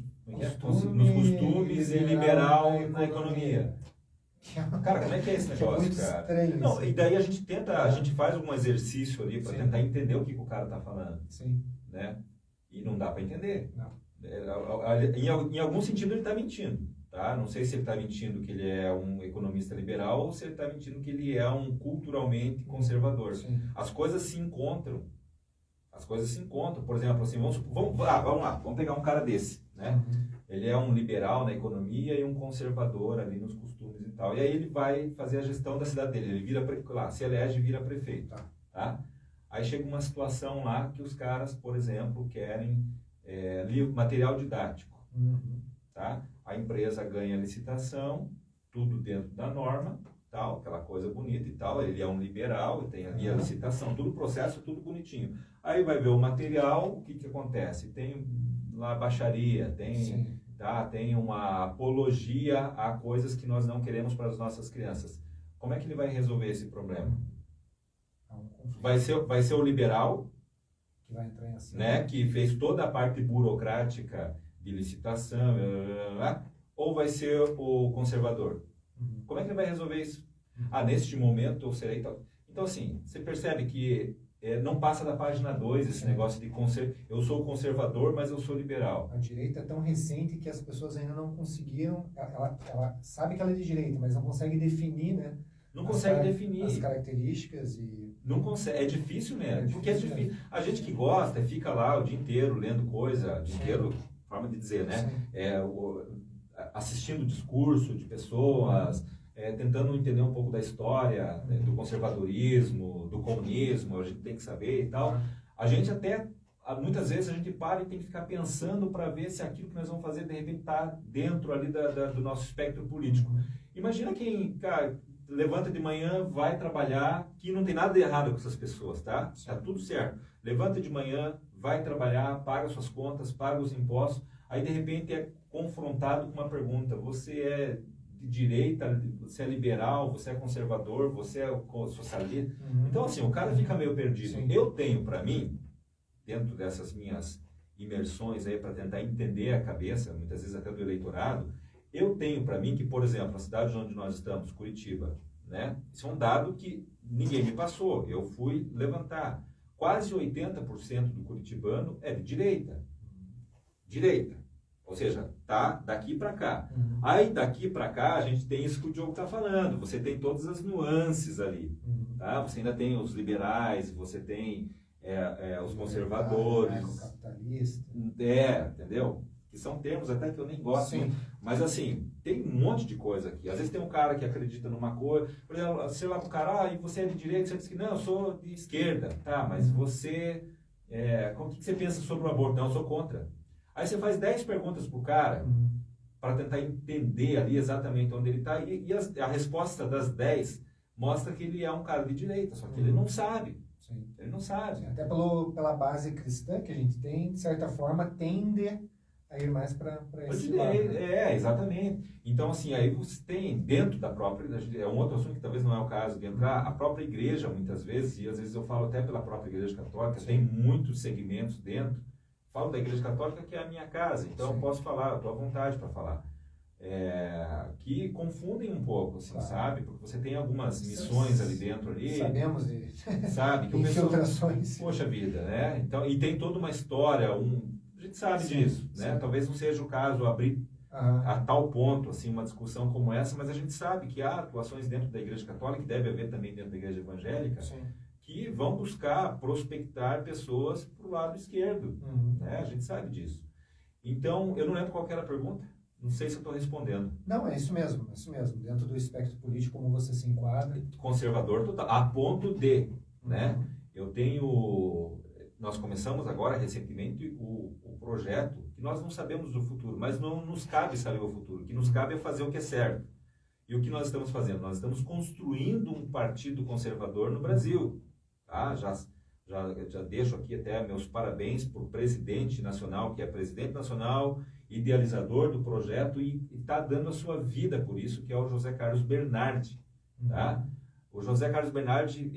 S2: costumes e liberal na economia. Cara, como é que é esse negócio,
S1: muito
S2: cara?
S1: Estranho,
S2: não,
S1: assim.
S2: E daí a gente faz um exercício ali para tentar entender o que o cara tá falando.
S1: Sim.
S2: Né? E não dá para entender.
S1: Não.
S2: Em algum sentido ele está mentindo. Tá? Não sei se ele está mentindo que ele é um economista liberal ou se ele está mentindo que ele é um culturalmente conservador.
S1: Sim.
S2: As coisas se encontram. Por exemplo, assim, vamos lá, vamos pegar um cara desse, né? Ele é um liberal na economia e um conservador ali nos costumes e tal. E aí ele vai fazer a gestão da cidade dele. Ele se elege e vira prefeito. Tá? Aí chega uma situação lá que os caras, por exemplo, querem material didático. Tá? A empresa ganha a licitação, tudo dentro da norma, tal, aquela coisa bonita e tal, ele é um liberal, tem ali a licitação, tudo processo, tudo bonitinho. Aí vai ver o material, o que que acontece? Tem lá baixaria, tem, tem uma apologia a coisas que nós não queremos para as nossas crianças. Como é que ele vai resolver esse problema? Vai ser o liberal,
S1: que vai entrar em ação,
S2: né, que fez toda a parte burocrática de licitação, ou vai ser o conservador? Como é que ele vai resolver isso? Neste momento eu serei tal. Então, assim, você percebe que não passa da página 2 esse negócio de eu sou conservador, mas eu sou liberal.
S1: A direita é tão recente que as pessoas ainda não conseguiram, ela sabe que ela é de direita, mas não consegue definir, né?
S2: Não consegue definir
S1: as características e...
S2: Não consegue, é difícil mesmo, porque é difícil. A gente que gosta, fica lá o dia inteiro lendo coisa, o dia inteiro, forma de dizer, né? Assistindo discurso de pessoas, tentando entender um pouco da história, do conservadorismo, do comunismo, a gente tem que saber e tal. A gente até, muitas vezes, a gente para e tem que ficar pensando para ver se aquilo que nós vamos fazer, de repente, está dentro ali do nosso espectro político. Imagina quem, cara, levanta de manhã, vai trabalhar, que não tem nada de errado com essas pessoas, tá? Tá tudo certo. Levanta de manhã, vai trabalhar, paga suas contas, paga os impostos, aí de repente é confrontado com uma pergunta: você é de direita, você é liberal, você é conservador, você é socialista? Então, assim, o cara fica meio perdido. Eu tenho para mim, dentro dessas minhas imersões aí para tentar entender a cabeça, muitas vezes até do eleitorado, eu tenho para mim que, por exemplo, a cidade onde nós estamos, Curitiba, né? Isso é um dado que ninguém me passou, eu fui levantar. Quase 80% do curitibano é de direita. Direita. Ou seja, tá daqui para cá. Aí daqui para cá a gente tem isso que o Diogo está falando, você tem todas as nuances ali. Tá? Você ainda tem os liberais, você tem os conservadores.
S1: O capitalista.
S2: Entendeu? Que são termos até que eu nem gosto. Mas assim, tem um monte de coisa aqui. Às vezes tem um cara que acredita numa coisa, por exemplo, sei lá pro cara, e você é de direita, você diz que não, eu sou de esquerda. Tá, mas você, o que você pensa sobre o aborto? Não, eu sou contra. Aí você faz 10 perguntas pro cara, para tentar entender ali exatamente onde ele está, e a resposta das 10 mostra que ele é um cara de direita, só que ele não sabe. Ele não sabe.
S1: Até pela base cristã que a gente tem, de certa forma, tende a ir mais para esse lado.
S2: Exatamente. Então, assim, aí você tem dentro da própria, é um outro assunto que talvez não é o caso de entrar, a própria igreja, muitas vezes, e às vezes eu falo até pela própria igreja católica, tem muitos segmentos dentro. Falo da igreja católica, que é a minha casa, então eu posso falar, estou à vontade para falar. Que confundem um pouco, assim, sabe? Porque você tem algumas missões ali dentro.
S1: Sabemos de
S2: sabe, que
S1: infiltrações.
S2: Poxa vida, né? Então, e tem toda uma história, a gente sabe disso, né? Talvez não seja o caso abrir a tal ponto, assim, uma discussão como essa, mas a gente sabe que há atuações dentro da igreja católica, que deve haver também dentro da igreja evangélica, que vão buscar prospectar pessoas para o lado esquerdo, né? A gente sabe disso. Então, eu não lembro qual era a pergunta. Não sei se eu estou respondendo.
S1: Não, é isso mesmo, Dentro do espectro político, como você se enquadra.
S2: Conservador total, a ponto de, né? Nós começamos agora, recentemente, o projeto, que nós não sabemos do futuro, mas não nos cabe saber o futuro, o que nos cabe é fazer o que é certo. E o que nós estamos fazendo? Nós estamos construindo um partido conservador no Brasil. Tá? Já deixo aqui até meus parabéns para o presidente nacional, que é presidente nacional, idealizador do projeto e está dando a sua vida por isso, que é o José Carlos Bernardi. Tá? O José Carlos Bernardi,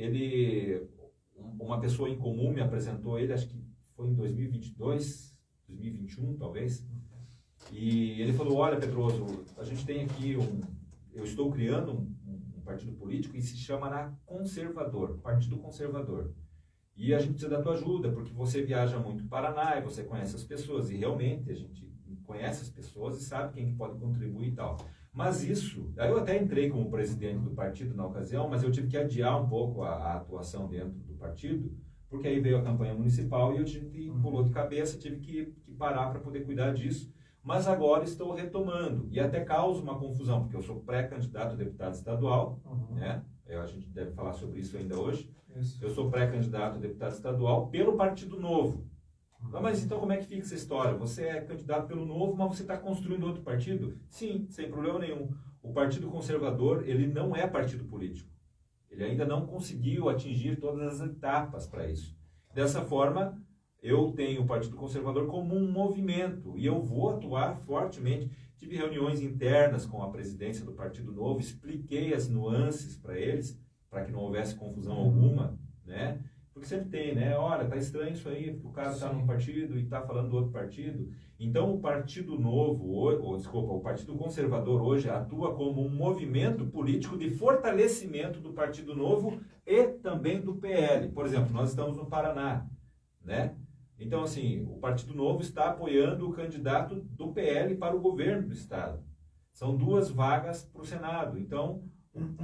S2: uma pessoa em comum me apresentou ele, acho que foi em 2022, 2021 talvez, e ele falou: olha, Pedroso, a gente tem aqui eu estou criando um partido político e se chama Conservador, Partido Conservador. E a gente precisa da tua ajuda, porque você viaja muito para o Paraná e você conhece as pessoas, e realmente a gente conhece as pessoas e sabe quem pode contribuir e tal. Mas isso, aí eu até entrei como presidente do partido na ocasião, mas eu tive que adiar um pouco a atuação dentro do partido, porque aí veio a campanha municipal e eu tive que pulou de cabeça, tive que parar para poder cuidar disso. Mas agora estou retomando, e até causa uma confusão, porque eu sou pré-candidato a deputado estadual, né? A gente deve falar sobre isso ainda hoje. Eu sou pré-candidato a deputado estadual pelo Partido Novo. Mas então como é que fica essa história? Você é candidato pelo Novo, mas você está construindo outro partido? Sim, sem problema nenhum. o Partido Conservador, ele não é partido político. Ele ainda não conseguiu atingir todas as etapas para isso. Dessa forma, eu tenho o Partido Conservador como um movimento e eu vou atuar fortemente. Tive reuniões internas com a presidência do Partido Novo, expliquei as nuances para eles, para que não houvesse confusão alguma, né? Porque sempre tem, né? Olha, tá estranho isso aí, porque o cara está num partido e está falando do outro partido. Então, o Partido Novo, o Partido Conservador hoje atua como um movimento político de fortalecimento do Partido Novo e também do PL. Por exemplo, nós estamos no Paraná, né? Então, assim, o Partido Novo está apoiando o candidato do PL para o governo do Estado. São 2 vagas para o Senado. Então,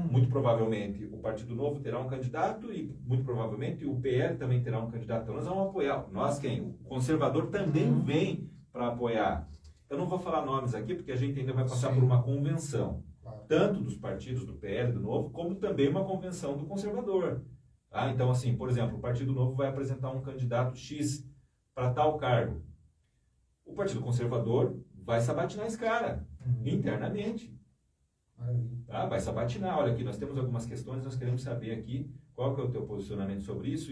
S2: muito provavelmente o Partido Novo terá um candidato e muito provavelmente o PL também terá um candidato. Então, nós vamos apoiar. Nós quem? O Conservador também vem para apoiar. Eu não vou falar nomes aqui, porque a gente ainda vai passar por uma convenção. Tanto dos partidos do PL, do Novo, como também uma convenção do Conservador. Tá? Então, assim, por exemplo, o Partido Novo vai apresentar um candidato X para tal cargo. O Partido Conservador vai sabatinar esse cara, internamente. Tá? Vai sabatinar. Olha aqui, nós temos algumas questões, nós queremos saber aqui qual que é o teu posicionamento sobre isso.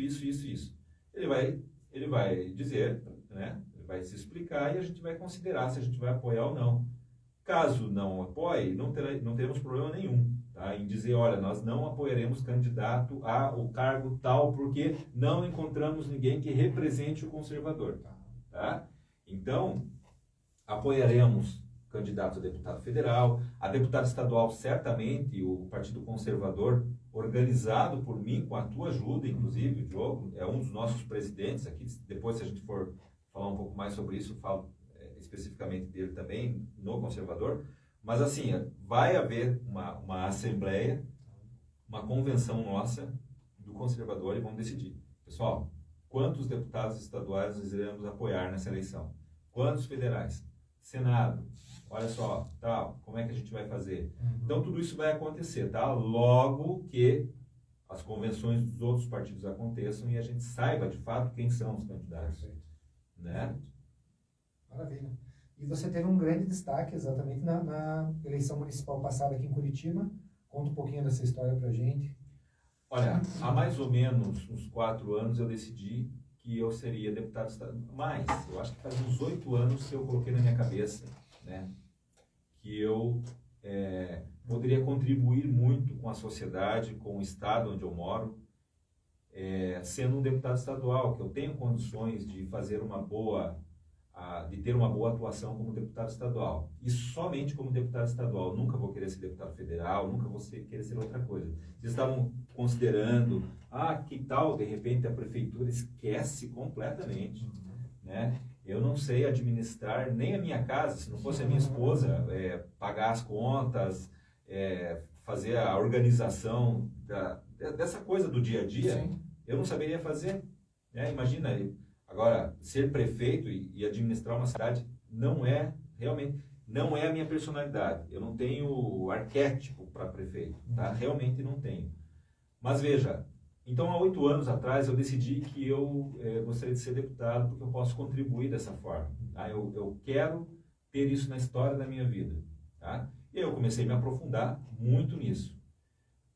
S2: Ele vai dizer, né? Ele vai se explicar e a gente vai considerar se a gente vai apoiar ou não. Caso não apoie, não teremos problema nenhum, tá? Em dizer, olha, nós não apoiaremos candidato ao cargo tal, porque não encontramos ninguém que represente o conservador. Tá? Então, apoiaremos candidato a deputado federal, a deputado estadual, certamente, o Partido Conservador, organizado por mim, com a tua ajuda, inclusive, o Diogo, é um dos nossos presidentes aqui. Depois, se a gente for falar um pouco mais sobre isso, eu falo especificamente dele também, no Conservador. Mas, assim, vai haver uma assembleia, uma convenção nossa do Conservador e vamos decidir. Pessoal, quantos deputados estaduais nós iremos apoiar nessa eleição? Quantos federais? Senado, olha só, tal, como é que a gente vai fazer? Então, tudo isso vai acontecer, tá? Logo que as convenções dos outros partidos aconteçam e a gente saiba, de fato, quem são os candidatos.
S1: Perfeito.
S2: Né?
S1: Maravilha. E você teve um grande destaque exatamente na eleição municipal passada aqui em Curitiba. Conta um pouquinho dessa história pra gente.
S2: Olha, há mais ou menos uns 4 anos eu decidi que eu seria deputado estadual. Mas, eu acho que faz uns 8 anos que eu coloquei na minha cabeça, né, que eu poderia contribuir muito com a sociedade, com o estado onde eu moro, sendo um deputado estadual, que eu tenho condições de fazer de ter uma boa atuação como deputado estadual. E somente como deputado estadual. Nunca vou querer ser deputado federal, nunca vou querer ser outra coisa. Vocês estavam considerando, que tal, de repente, a prefeitura? Esquece completamente. Né? Eu não sei administrar nem a minha casa, se não fosse a minha esposa, pagar as contas, fazer a organização dessa coisa do dia a dia. Sim. Eu não saberia fazer. Né? Imagina, agora, ser prefeito e administrar uma cidade não é a minha personalidade. Eu não tenho arquétipo para prefeito, tá? Realmente não tenho. Mas veja, então há 8 anos atrás eu decidi que eu gostaria de ser deputado porque eu posso contribuir dessa forma. Tá? Eu quero ter isso na história da minha vida. Tá? E eu comecei a me aprofundar muito nisso.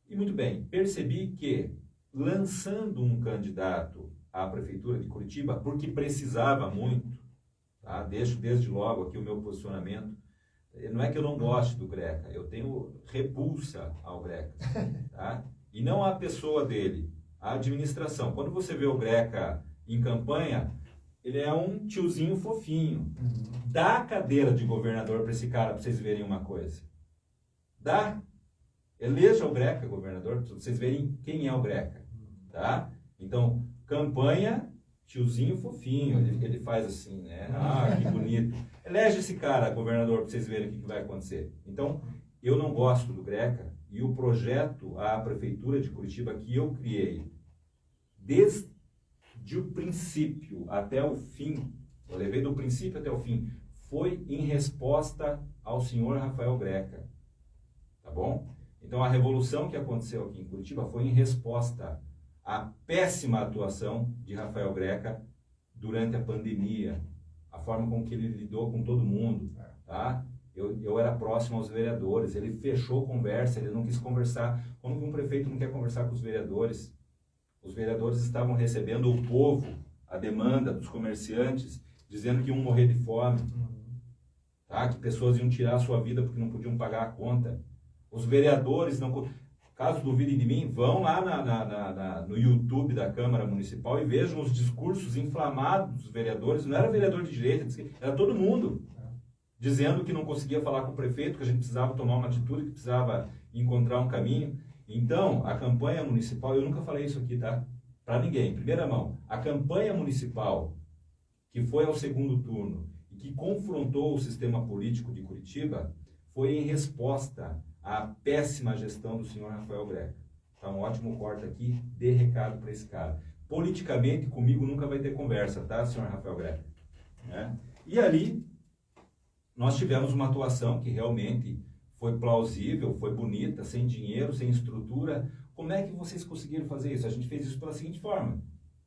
S2: E muito bem, percebi que lançando um candidato à Prefeitura de Curitiba, porque precisava muito, tá? Deixo desde logo aqui o meu posicionamento. Não é que eu não goste do Greca, eu tenho repulsa ao Greca, tá? E não a pessoa dele, a administração. Quando você vê o Greca em campanha, ele é um tiozinho fofinho. Dá a cadeira de governador para esse cara, para vocês verem uma coisa. Dá. Eleja o Greca governador, para vocês verem quem é o Greca, tá? Então, campanha, tiozinho fofinho, ele faz assim, né? Que bonito. Elege esse cara, governador, para vocês verem o que vai acontecer. Então, eu não gosto do Greca e o projeto à Prefeitura de Curitiba que eu criei, desde o princípio até o fim, eu levei do princípio até o fim, foi em resposta ao senhor Rafael Greca. Tá bom? Então, a revolução que aconteceu aqui em Curitiba foi em resposta à péssima atuação de Rafael Greca durante a pandemia, a forma com que ele lidou com todo mundo, tá? eu era próximo aos vereadores, ele fechou conversa, ele não quis conversar. Como que um prefeito não quer conversar com os vereadores? Os vereadores estavam recebendo o povo, a demanda dos comerciantes, dizendo que iam morrer de fome, tá? Que pessoas iam tirar a sua vida porque não podiam pagar a conta. Os vereadores, não, caso duvidem de mim, vão lá no YouTube da Câmara Municipal e vejam os discursos inflamados dos vereadores. Não era vereador de direita, era todo mundo, dizendo que não conseguia falar com o prefeito, que a gente precisava tomar uma atitude, que precisava encontrar um caminho. Então, a campanha municipal, eu nunca falei isso aqui, tá? Para ninguém, primeira mão, a campanha municipal, que foi ao segundo turno e que confrontou o sistema político de Curitiba, foi em resposta à péssima gestão do senhor Rafael Greca. Tá um ótimo corte aqui, dê recado para esse cara. Politicamente, comigo nunca vai ter conversa, tá, senhor Rafael Greca? Né? E ali, nós tivemos uma atuação que realmente foi plausível, foi bonita, sem dinheiro, sem estrutura. Como é que vocês conseguiram fazer isso? A gente fez isso pela seguinte forma.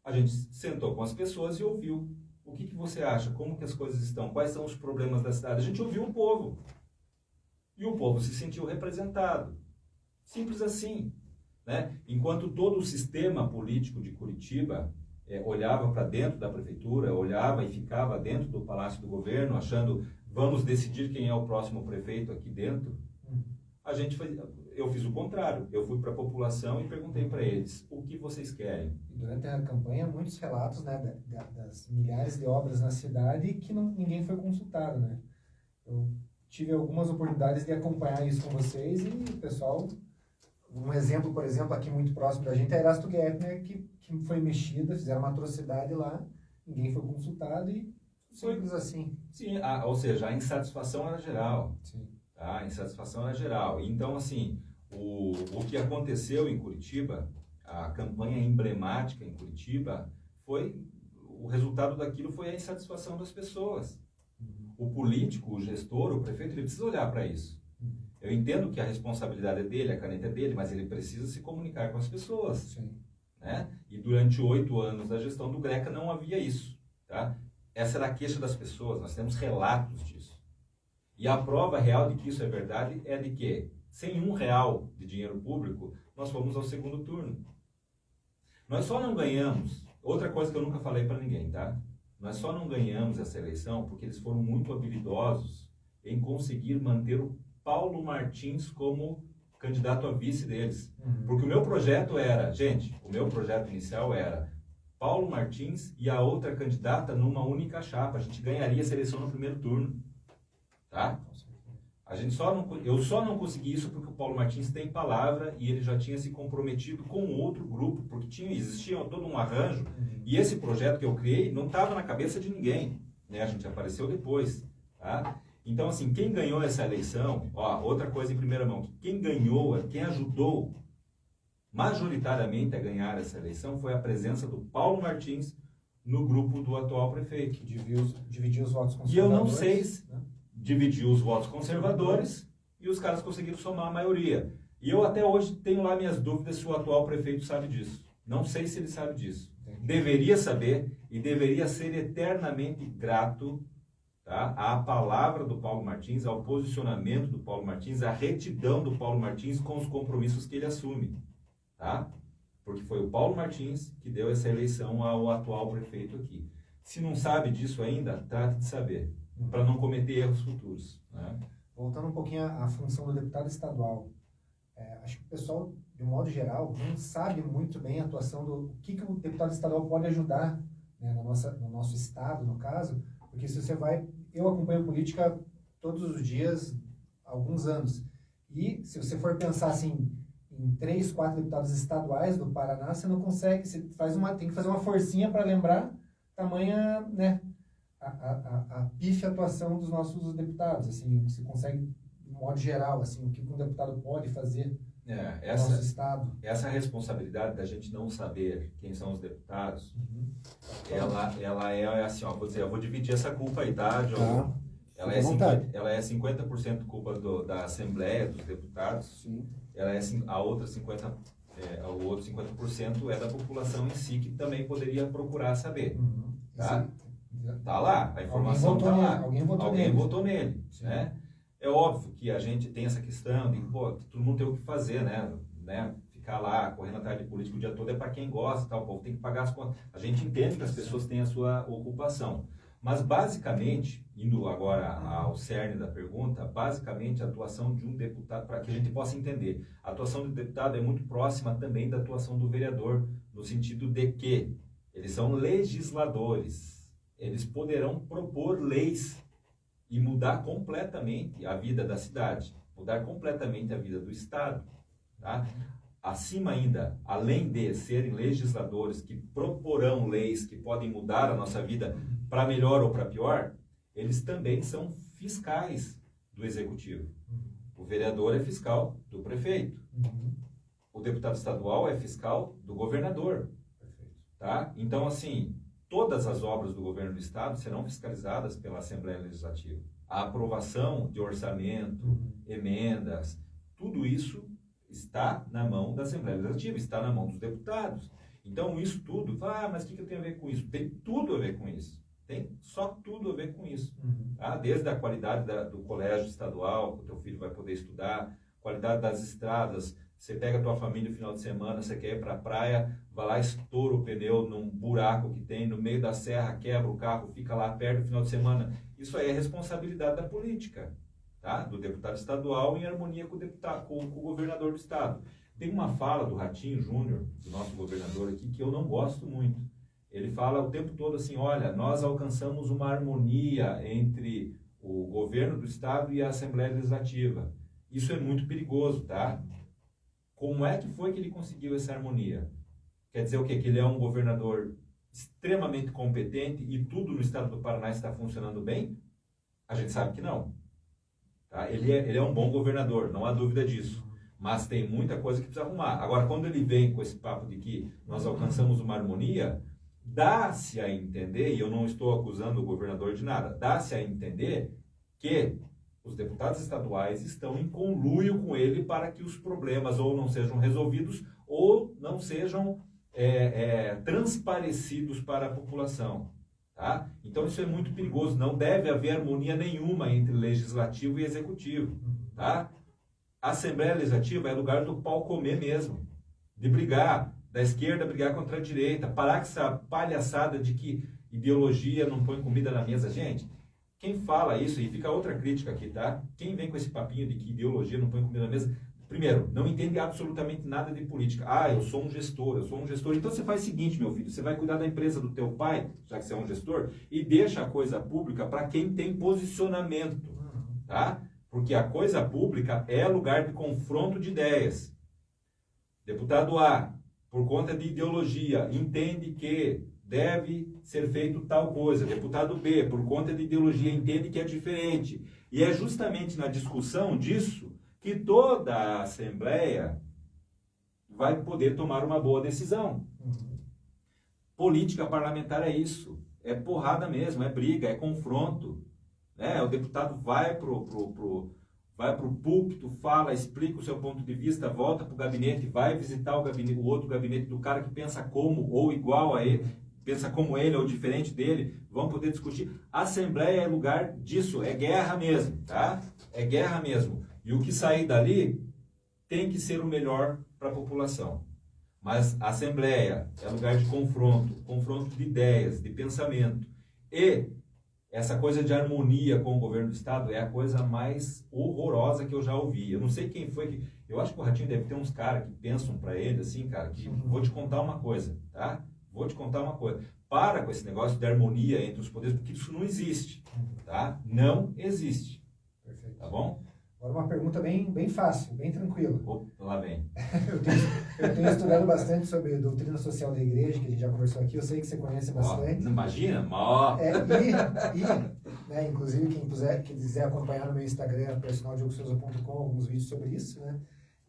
S2: A gente sentou com as pessoas e ouviu. O que você acha? Como que as coisas estão? Quais são os problemas da cidade? A gente ouviu o povo. E o povo se sentiu representado. Simples assim. Né? Enquanto todo o sistema político de Curitiba olhava para dentro da prefeitura, olhava e ficava dentro do Palácio do Governo, achando, vamos decidir quem é o próximo prefeito aqui dentro, eu fiz o contrário. Eu fui para a população e perguntei para eles, o que vocês querem?
S1: Durante a campanha, muitos relatos, né, das milhares de obras na cidade que ninguém foi consultado, né? Eu tive algumas oportunidades de acompanhar isso com vocês e o pessoal, um exemplo, por exemplo, aqui muito próximo da gente é Erasto Gepner, que foi mexida, fizeram uma atrocidade lá, ninguém foi consultado e simples assim.
S2: Sim, ou seja, a insatisfação era geral.
S1: Sim.
S2: Tá? A insatisfação era geral. Então, assim, o que aconteceu em Curitiba, a campanha emblemática em Curitiba, o resultado daquilo foi a insatisfação das pessoas. O político, o gestor, o prefeito, ele precisa olhar para isso. Eu entendo que a responsabilidade é dele, a caneta é dele, mas ele precisa se comunicar com as pessoas.
S1: Sim.
S2: Né? E durante 8 anos da gestão do Greca não havia isso. Tá? Essa era a queixa das pessoas, nós temos relatos disso. E a prova real de que isso é verdade é de que, sem R$1 de dinheiro público, nós fomos ao segundo turno. Nós só não ganhamos, outra coisa que eu nunca falei para ninguém, tá? Nós só não ganhamos essa eleição porque eles foram muito habilidosos em conseguir manter o Paulo Martins como candidato a vice deles. Porque o meu projeto inicial era Paulo Martins e a outra candidata numa única chapa. A gente ganharia essa eleição no primeiro turno. Tá? Eu só não consegui isso porque o Paulo Martins tem palavra e ele já tinha se comprometido com outro grupo, porque existia todo um arranjo, e esse projeto que eu criei não estava na cabeça de ninguém, né? A gente apareceu depois, tá? Então, assim, quem ganhou essa eleição, outra coisa em primeira mão, quem ajudou majoritariamente a ganhar essa eleição foi a presença do Paulo Martins no grupo do atual prefeito. Que
S1: dividiu os votos conservadores.
S2: E eu não sei se dividiu os votos conservadores e os caras conseguiram somar a maioria. E eu até hoje tenho lá minhas dúvidas se o atual prefeito sabe disso. Não sei se ele sabe disso. Entendi. Deveria saber e deveria ser eternamente grato, tá, à palavra do Paulo Martins, ao posicionamento do Paulo Martins, à retidão do Paulo Martins com os compromissos que ele assume. Tá? Porque foi o Paulo Martins que deu essa eleição ao atual prefeito aqui. Se não sabe disso ainda, trate de saber, para não cometer erros futuros. Né?
S1: Voltando um pouquinho à função do deputado estadual, acho que o pessoal, de um modo geral, não sabe muito bem a atuação o que o deputado estadual pode ajudar, né, no nosso estado, no caso, porque se você eu acompanho política todos os dias há alguns anos, e se você for pensar assim, em 3, 4 deputados estaduais do Paraná, você não consegue, tem que fazer uma forcinha para lembrar tamanha, né, a pífia atuação dos nossos deputados, assim, você consegue, de modo geral, assim, o que um deputado pode fazer no nosso estado.
S2: Essa responsabilidade da gente não saber quem são os deputados, ela é assim, eu vou dividir essa culpa aí, tá, Diogo? Ela é 50% culpa da Assembleia dos Deputados. Sim. A outra 50%, o outro 50% é da população em si, que também poderia procurar saber. Tá? Tá lá, a informação está lá.
S1: Alguém votou nele.
S2: Né? É óbvio que a gente tem essa questão de, pô, todo mundo tem o que fazer, né? Ficar lá correndo atrás de político o dia todo é para quem gosta, tal, o povo tem que pagar as contas. A gente entende que as pessoas têm a sua ocupação. Mas, basicamente, indo agora ao cerne da pergunta, basicamente a atuação de um deputado, para que a gente possa entender, a atuação do deputado é muito próxima também da atuação do vereador, no sentido de que eles são legisladores, eles poderão propor leis e mudar completamente a vida da cidade, mudar completamente a vida do Estado, tá? Acima ainda, além de serem legisladores que proporão leis que podem mudar a nossa vida para melhor ou para pior, eles também são fiscais do executivo. O vereador é fiscal do prefeito. O deputado estadual é fiscal do governador. Tá? Então, assim, todas as obras do governo do estado serão fiscalizadas pela Assembleia Legislativa. A aprovação de orçamento, emendas, tudo isso está na mão da Assembleia Legislativa, está na mão dos deputados. Então, isso tudo, mas o que tem a ver com isso? Tem tudo a ver com isso. Tem só tudo a ver com isso. Tá? Desde a qualidade do colégio estadual, que o teu filho vai poder estudar, qualidade das estradas. Você pega a tua família no final de semana, você quer ir para a praia, vai lá, estoura o pneu num buraco que tem no meio da serra, quebra o carro, fica lá perto no final de semana. Isso aí é responsabilidade da política. Tá? Do deputado estadual em harmonia com o governador do estado. Tem uma fala do Ratinho Júnior, do nosso governador aqui, que eu não gosto muito. Ele fala o tempo todo assim, olha, nós alcançamos uma harmonia entre o governo do estado e a Assembleia Legislativa. Isso é muito perigoso, tá? Como é que foi que ele conseguiu essa harmonia? Quer dizer o quê? Que ele é um governador extremamente competente e tudo no estado do Paraná está funcionando bem? A gente sabe que não. Tá? Ele é um bom governador, não há dúvida disso. Mas tem muita coisa que precisa arrumar. Agora, quando ele vem com esse papo de que nós alcançamos uma harmonia, dá-se a entender, e eu não estou acusando o governador de nada, dá-se a entender que os deputados estaduais estão em conluio com ele para que os problemas ou não sejam resolvidos ou não sejam transparecidos para a população. Tá? Então isso é muito perigoso, não deve haver harmonia nenhuma entre legislativo e executivo. Tá? A Assembleia Legislativa é lugar do pau comer mesmo, de brigar, da esquerda brigar contra a direita, parar com essa palhaçada de que ideologia não põe comida na mesa. Gente, quem fala isso, e fica outra crítica aqui, tá? Quem vem com esse papinho de que ideologia não põe comida na mesa, primeiro, não entende absolutamente nada de política. Eu sou um gestor. Então você faz o seguinte, meu filho, você vai cuidar da empresa do teu pai, já que você é um gestor, e deixa a coisa pública para quem tem posicionamento, tá? Porque a coisa pública é lugar de confronto de ideias. Deputado A, por conta de ideologia, entende que deve ser feito tal coisa. Deputado B, por conta de ideologia, entende que é diferente. E é justamente na discussão disso que toda a Assembleia vai poder tomar uma boa decisão. Política parlamentar é isso. É porrada mesmo, é briga, é confronto. O deputado vai pro púlpito, fala, explica o seu ponto de vista, volta para o gabinete, vai visitar o outro gabinete do cara que pensa como ou igual a ele, pensa como ele ou diferente dele, vão poder discutir. A Assembleia é lugar disso, é guerra mesmo, tá? É guerra mesmo. E o que sair dali tem que ser o melhor para a população. Mas a Assembleia é lugar de confronto de ideias, de pensamento. E essa coisa de harmonia com o governo do estado é a coisa mais horrorosa que eu já ouvi. Eu não sei quem foi que... Eu acho que o Ratinho deve ter uns caras que pensam para ele, assim, cara, que vou te contar uma coisa, tá? Vou te contar uma coisa. Para com esse negócio de harmonia entre os poderes, porque isso não existe, tá? Não existe.
S1: Perfeito.
S2: Tá bom?
S1: Agora uma pergunta bem fácil, bem tranquila.
S2: Lá vem.
S1: eu tenho estudado bastante sobre a doutrina social da igreja, que a gente já conversou aqui, eu sei que você conhece bastante.
S2: Não imagina?
S1: Inclusive, quem quiser acompanhar no meu Instagram, personaldiogsouza.com, alguns vídeos sobre isso, né?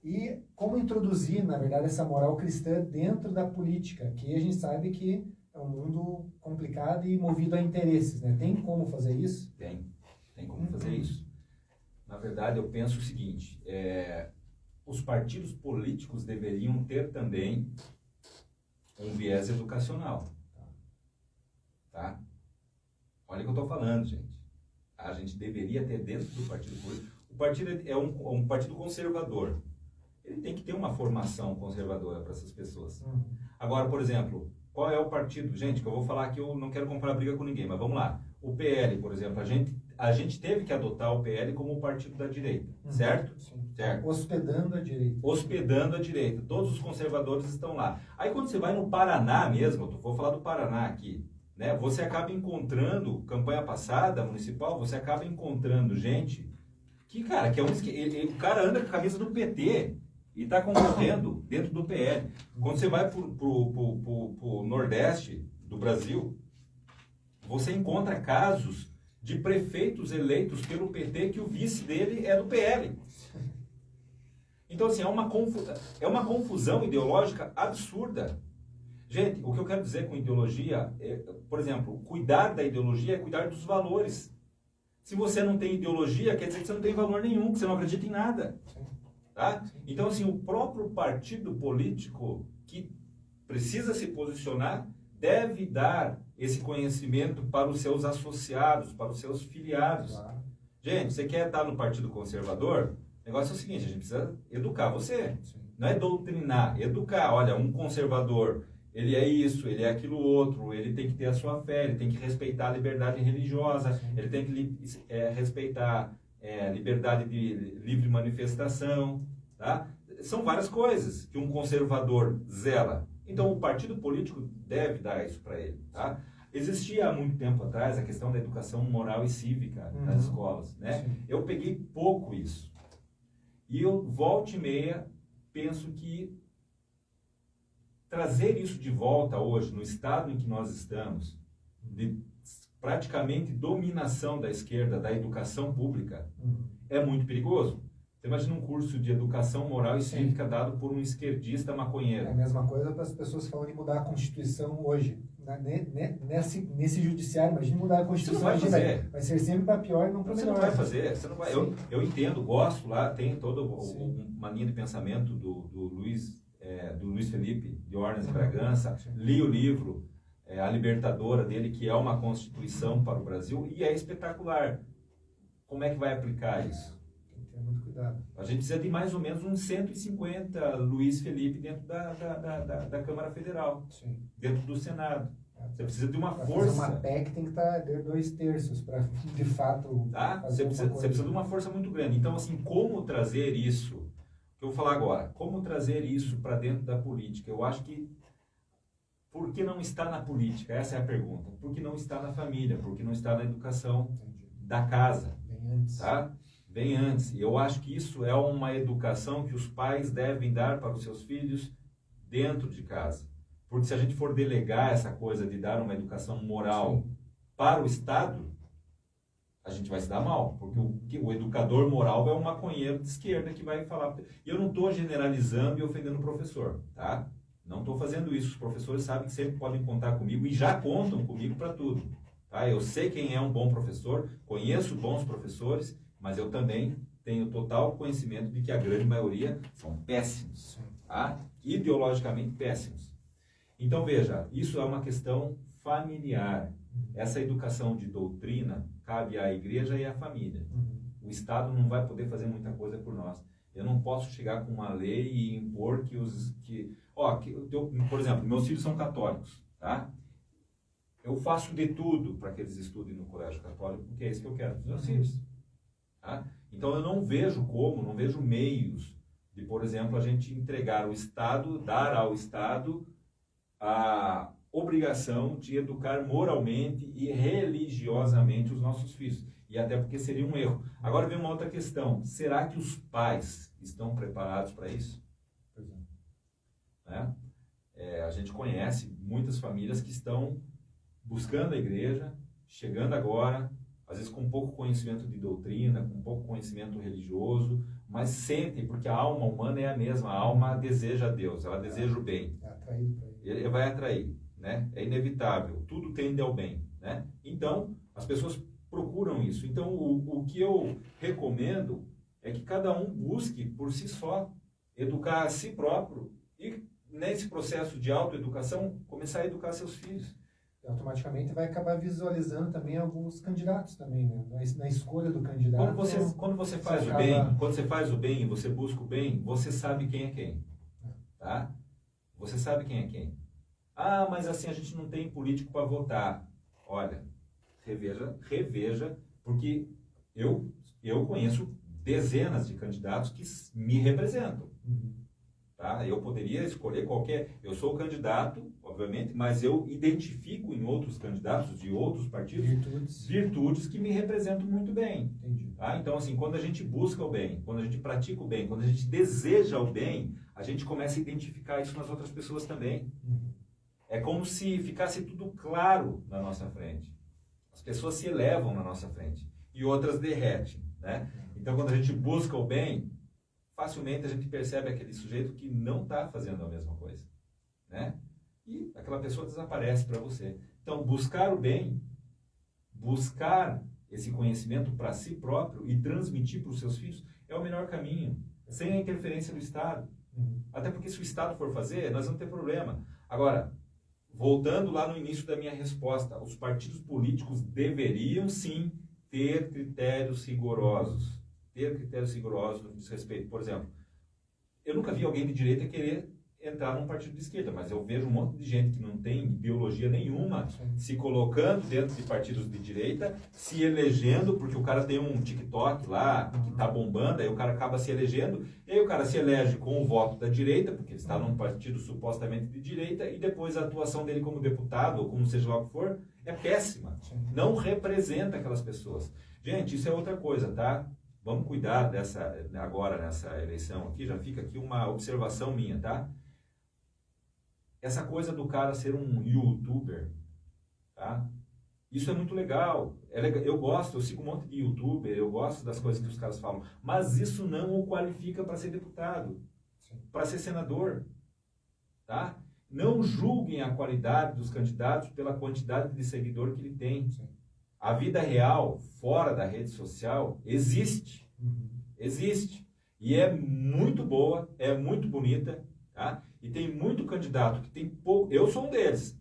S1: E como introduzir, na verdade, essa moral cristã dentro da política, que a gente sabe que é um mundo complicado e movido a interesses, né? Tem como fazer isso?
S2: Tem como fazer isso. Na verdade, eu penso o seguinte, os partidos políticos deveriam ter também um viés educacional. Tá? Olha o que eu estou falando, gente. A gente deveria ter dentro do partido político O partido é um partido conservador. Ele tem que ter uma formação conservadora para essas pessoas. Agora, por exemplo, qual é o partido? Gente, que eu vou falar que eu não quero comprar briga com ninguém, mas vamos lá. O PL, por exemplo, a gente teve que adotar o PL como o partido da direita, certo?
S1: Sim.
S2: Certo.
S1: Hospedando a direita.
S2: Hospedando a direita. Todos os conservadores estão lá. Aí quando você vai no Paraná mesmo, eu vou falar do Paraná aqui, né? Você acaba encontrando, campanha passada, municipal, você acaba encontrando gente que, cara, que é o cara anda com a camisa do PT e está concorrendo dentro do PL. Quando você vai pro Nordeste do Brasil, você encontra casos de prefeitos eleitos pelo PT que o vice dele é do PL. Então, assim, é uma confusão ideológica absurda. Gente, o que eu quero dizer com ideologia é, por exemplo, cuidar da ideologia é cuidar dos valores. Se você não tem ideologia, quer dizer que você não tem valor nenhum, que você não acredita em nada. Tá? Então, assim, o próprio partido político que precisa se posicionar deve dar esse conhecimento para os seus associados, para os seus filiados. Claro. Gente, você quer estar no Partido Conservador? O negócio é o seguinte, a gente precisa educar você. Sim. Não é doutrinar, educar. Olha, um conservador, ele é isso, ele é aquilo outro, ele tem que ter a sua fé, ele tem que respeitar a liberdade religiosa, sim, ele tem que respeitar liberdade de livre manifestação, tá? São várias coisas que um conservador zela. Então, o partido político deve dar isso para ele, tá? Existia há muito tempo atrás a questão da educação moral e cívica nas escolas, né? Sim. Eu peguei pouco isso. E eu, volta e meia, penso que trazer isso de volta hoje, no estado em que nós estamos, de praticamente dominação da esquerda, da educação pública, é muito perigoso. Você imagina um curso de educação moral e cívica dado por um esquerdista maconheiro.
S1: É a mesma coisa para as pessoas falando em mudar a Constituição hoje. Nesse judiciário, imagina mudar a Constituição.
S2: Você não vai fazer.
S1: Vai ser sempre para pior e não para melhor.
S2: Você não vai fazer. Você não vai. Eu entendo, gosto lá, tem toda uma linha de pensamento do Luiz Felipe de Ornes e Bragança. Li o livro, A Libertadora dele, que é uma Constituição para o Brasil, e é espetacular. Como é que vai aplicar isso?
S1: Tem que ter muito cuidado.
S2: A gente precisa de mais ou menos uns 150 Luiz Felipe dentro da Câmara Federal, sim, dentro do Senado. Você precisa de uma força.
S1: Fazer uma PEC tem que estar 2/3 para, de fato,
S2: você precisa de uma força muito grande. Então, assim, como trazer isso, que eu vou falar agora, como trazer isso para dentro da política? Eu acho que, por que não está na política? Essa é a pergunta. Por que não está na família? Por que não está na educação da casa?
S1: Bem antes.
S2: Tá? Bem antes. E eu acho que isso é uma educação que os pais devem dar para os seus filhos dentro de casa. Porque se a gente for delegar essa coisa de dar uma educação moral, sim, para o Estado, a gente vai se dar mal. Porque o educador moral é um maconheiro de esquerda que vai falar... E eu não estou generalizando e ofendendo o professor, tá? Não estou fazendo isso. Os professores sabem que sempre podem contar comigo e já contam comigo para tudo. Tá? Eu sei quem é um bom professor, conheço bons professores, mas eu também tenho total conhecimento de que a grande maioria são péssimos, tá? Ideologicamente péssimos. Então, veja, isso é uma questão familiar. Essa educação de doutrina cabe à igreja e à família. O Estado não vai poder fazer muita coisa por nós. Eu não posso chegar com uma lei e impor por exemplo, meus filhos são católicos, tá? Eu faço de tudo para que eles estudem no colégio católico, porque é isso que eu quero para os meus filhos. Tá? Então, eu não vejo meios de, por exemplo, a gente entregar ao Estado, dar ao Estado a obrigação de educar moralmente e religiosamente os nossos filhos. E até porque seria um erro. Agora vem uma outra questão. Será que os pais estão preparados para isso? Pois é. Né? A gente conhece muitas famílias que estão buscando a igreja, chegando agora, às vezes com pouco conhecimento de doutrina, com pouco conhecimento religioso, mas sentem, porque a alma humana é a mesma, a alma deseja a Deus, ela deseja o bem.
S1: É atraído para ele.
S2: Ele vai atrair, né? É inevitável, tudo tende ao bem, né? Então, as pessoas procuram isso. Então, o que eu recomendo é que cada um busque por si só, educar a si próprio e, nesse processo de autoeducação, começar a educar seus filhos.
S1: Automaticamente vai acabar visualizando também alguns candidatos também, né? Na escolha do candidato.
S2: Quando você faz o bem, quando você faz o bem, você busca o bem, você sabe quem é quem, tá? Você sabe quem é quem. Ah, mas assim a gente não tem político para votar. Olha, reveja, porque eu conheço dezenas de candidatos que me representam. Tá? Eu poderia escolher eu sou o candidato, obviamente, mas eu identifico em outros candidatos de outros partidos virtudes que me representam muito bem. Tá? Então, assim, quando a gente busca o bem, quando a gente pratica o bem, quando a gente deseja o bem, a gente começa a identificar isso nas outras pessoas também. É como se ficasse tudo claro na nossa frente. As pessoas se elevam na nossa frente e outras derretem, né? Então, quando a gente busca o bem, facilmente a gente percebe aquele sujeito que não está fazendo a mesma coisa, né? E aquela pessoa desaparece para você. Então, buscar o bem, buscar esse conhecimento para si próprio e transmitir para os seus filhos é o melhor caminho, sem a interferência do Estado. Até porque se o Estado for fazer, nós vamos ter problema. Agora, voltando lá no início da minha resposta, os partidos políticos deveriam sim ter critérios rigorosos. Ter critérios rigorosos no que diz respeito. Por exemplo, eu nunca vi alguém de direita querer entrar num partido de esquerda, mas eu vejo um monte de gente que não tem ideologia nenhuma se colocando dentro de partidos de direita, se elegendo, porque o cara tem um TikTok lá que tá bombando, aí o cara acaba se elegendo, e aí o cara se elege com o voto da direita, porque ele está num partido supostamente de direita, e depois a atuação dele como deputado, ou como seja lá o que for, é péssima. Não representa aquelas pessoas. Gente, isso é outra coisa, tá? Vamos cuidar agora nessa eleição aqui, já fica aqui uma observação minha, tá? Essa coisa do cara ser um youtuber, tá? Isso é muito legal. Eu gosto, eu sigo um monte de youtuber, eu gosto das coisas que os caras falam, mas isso não o qualifica para ser deputado, para ser senador, tá? Não julguem a qualidade dos candidatos pela quantidade de seguidor que ele tem. A vida real, fora da rede social, existe. Existe. E é muito boa, é muito bonita, tá? E tem muito candidato que tem pouco, eu sou um deles,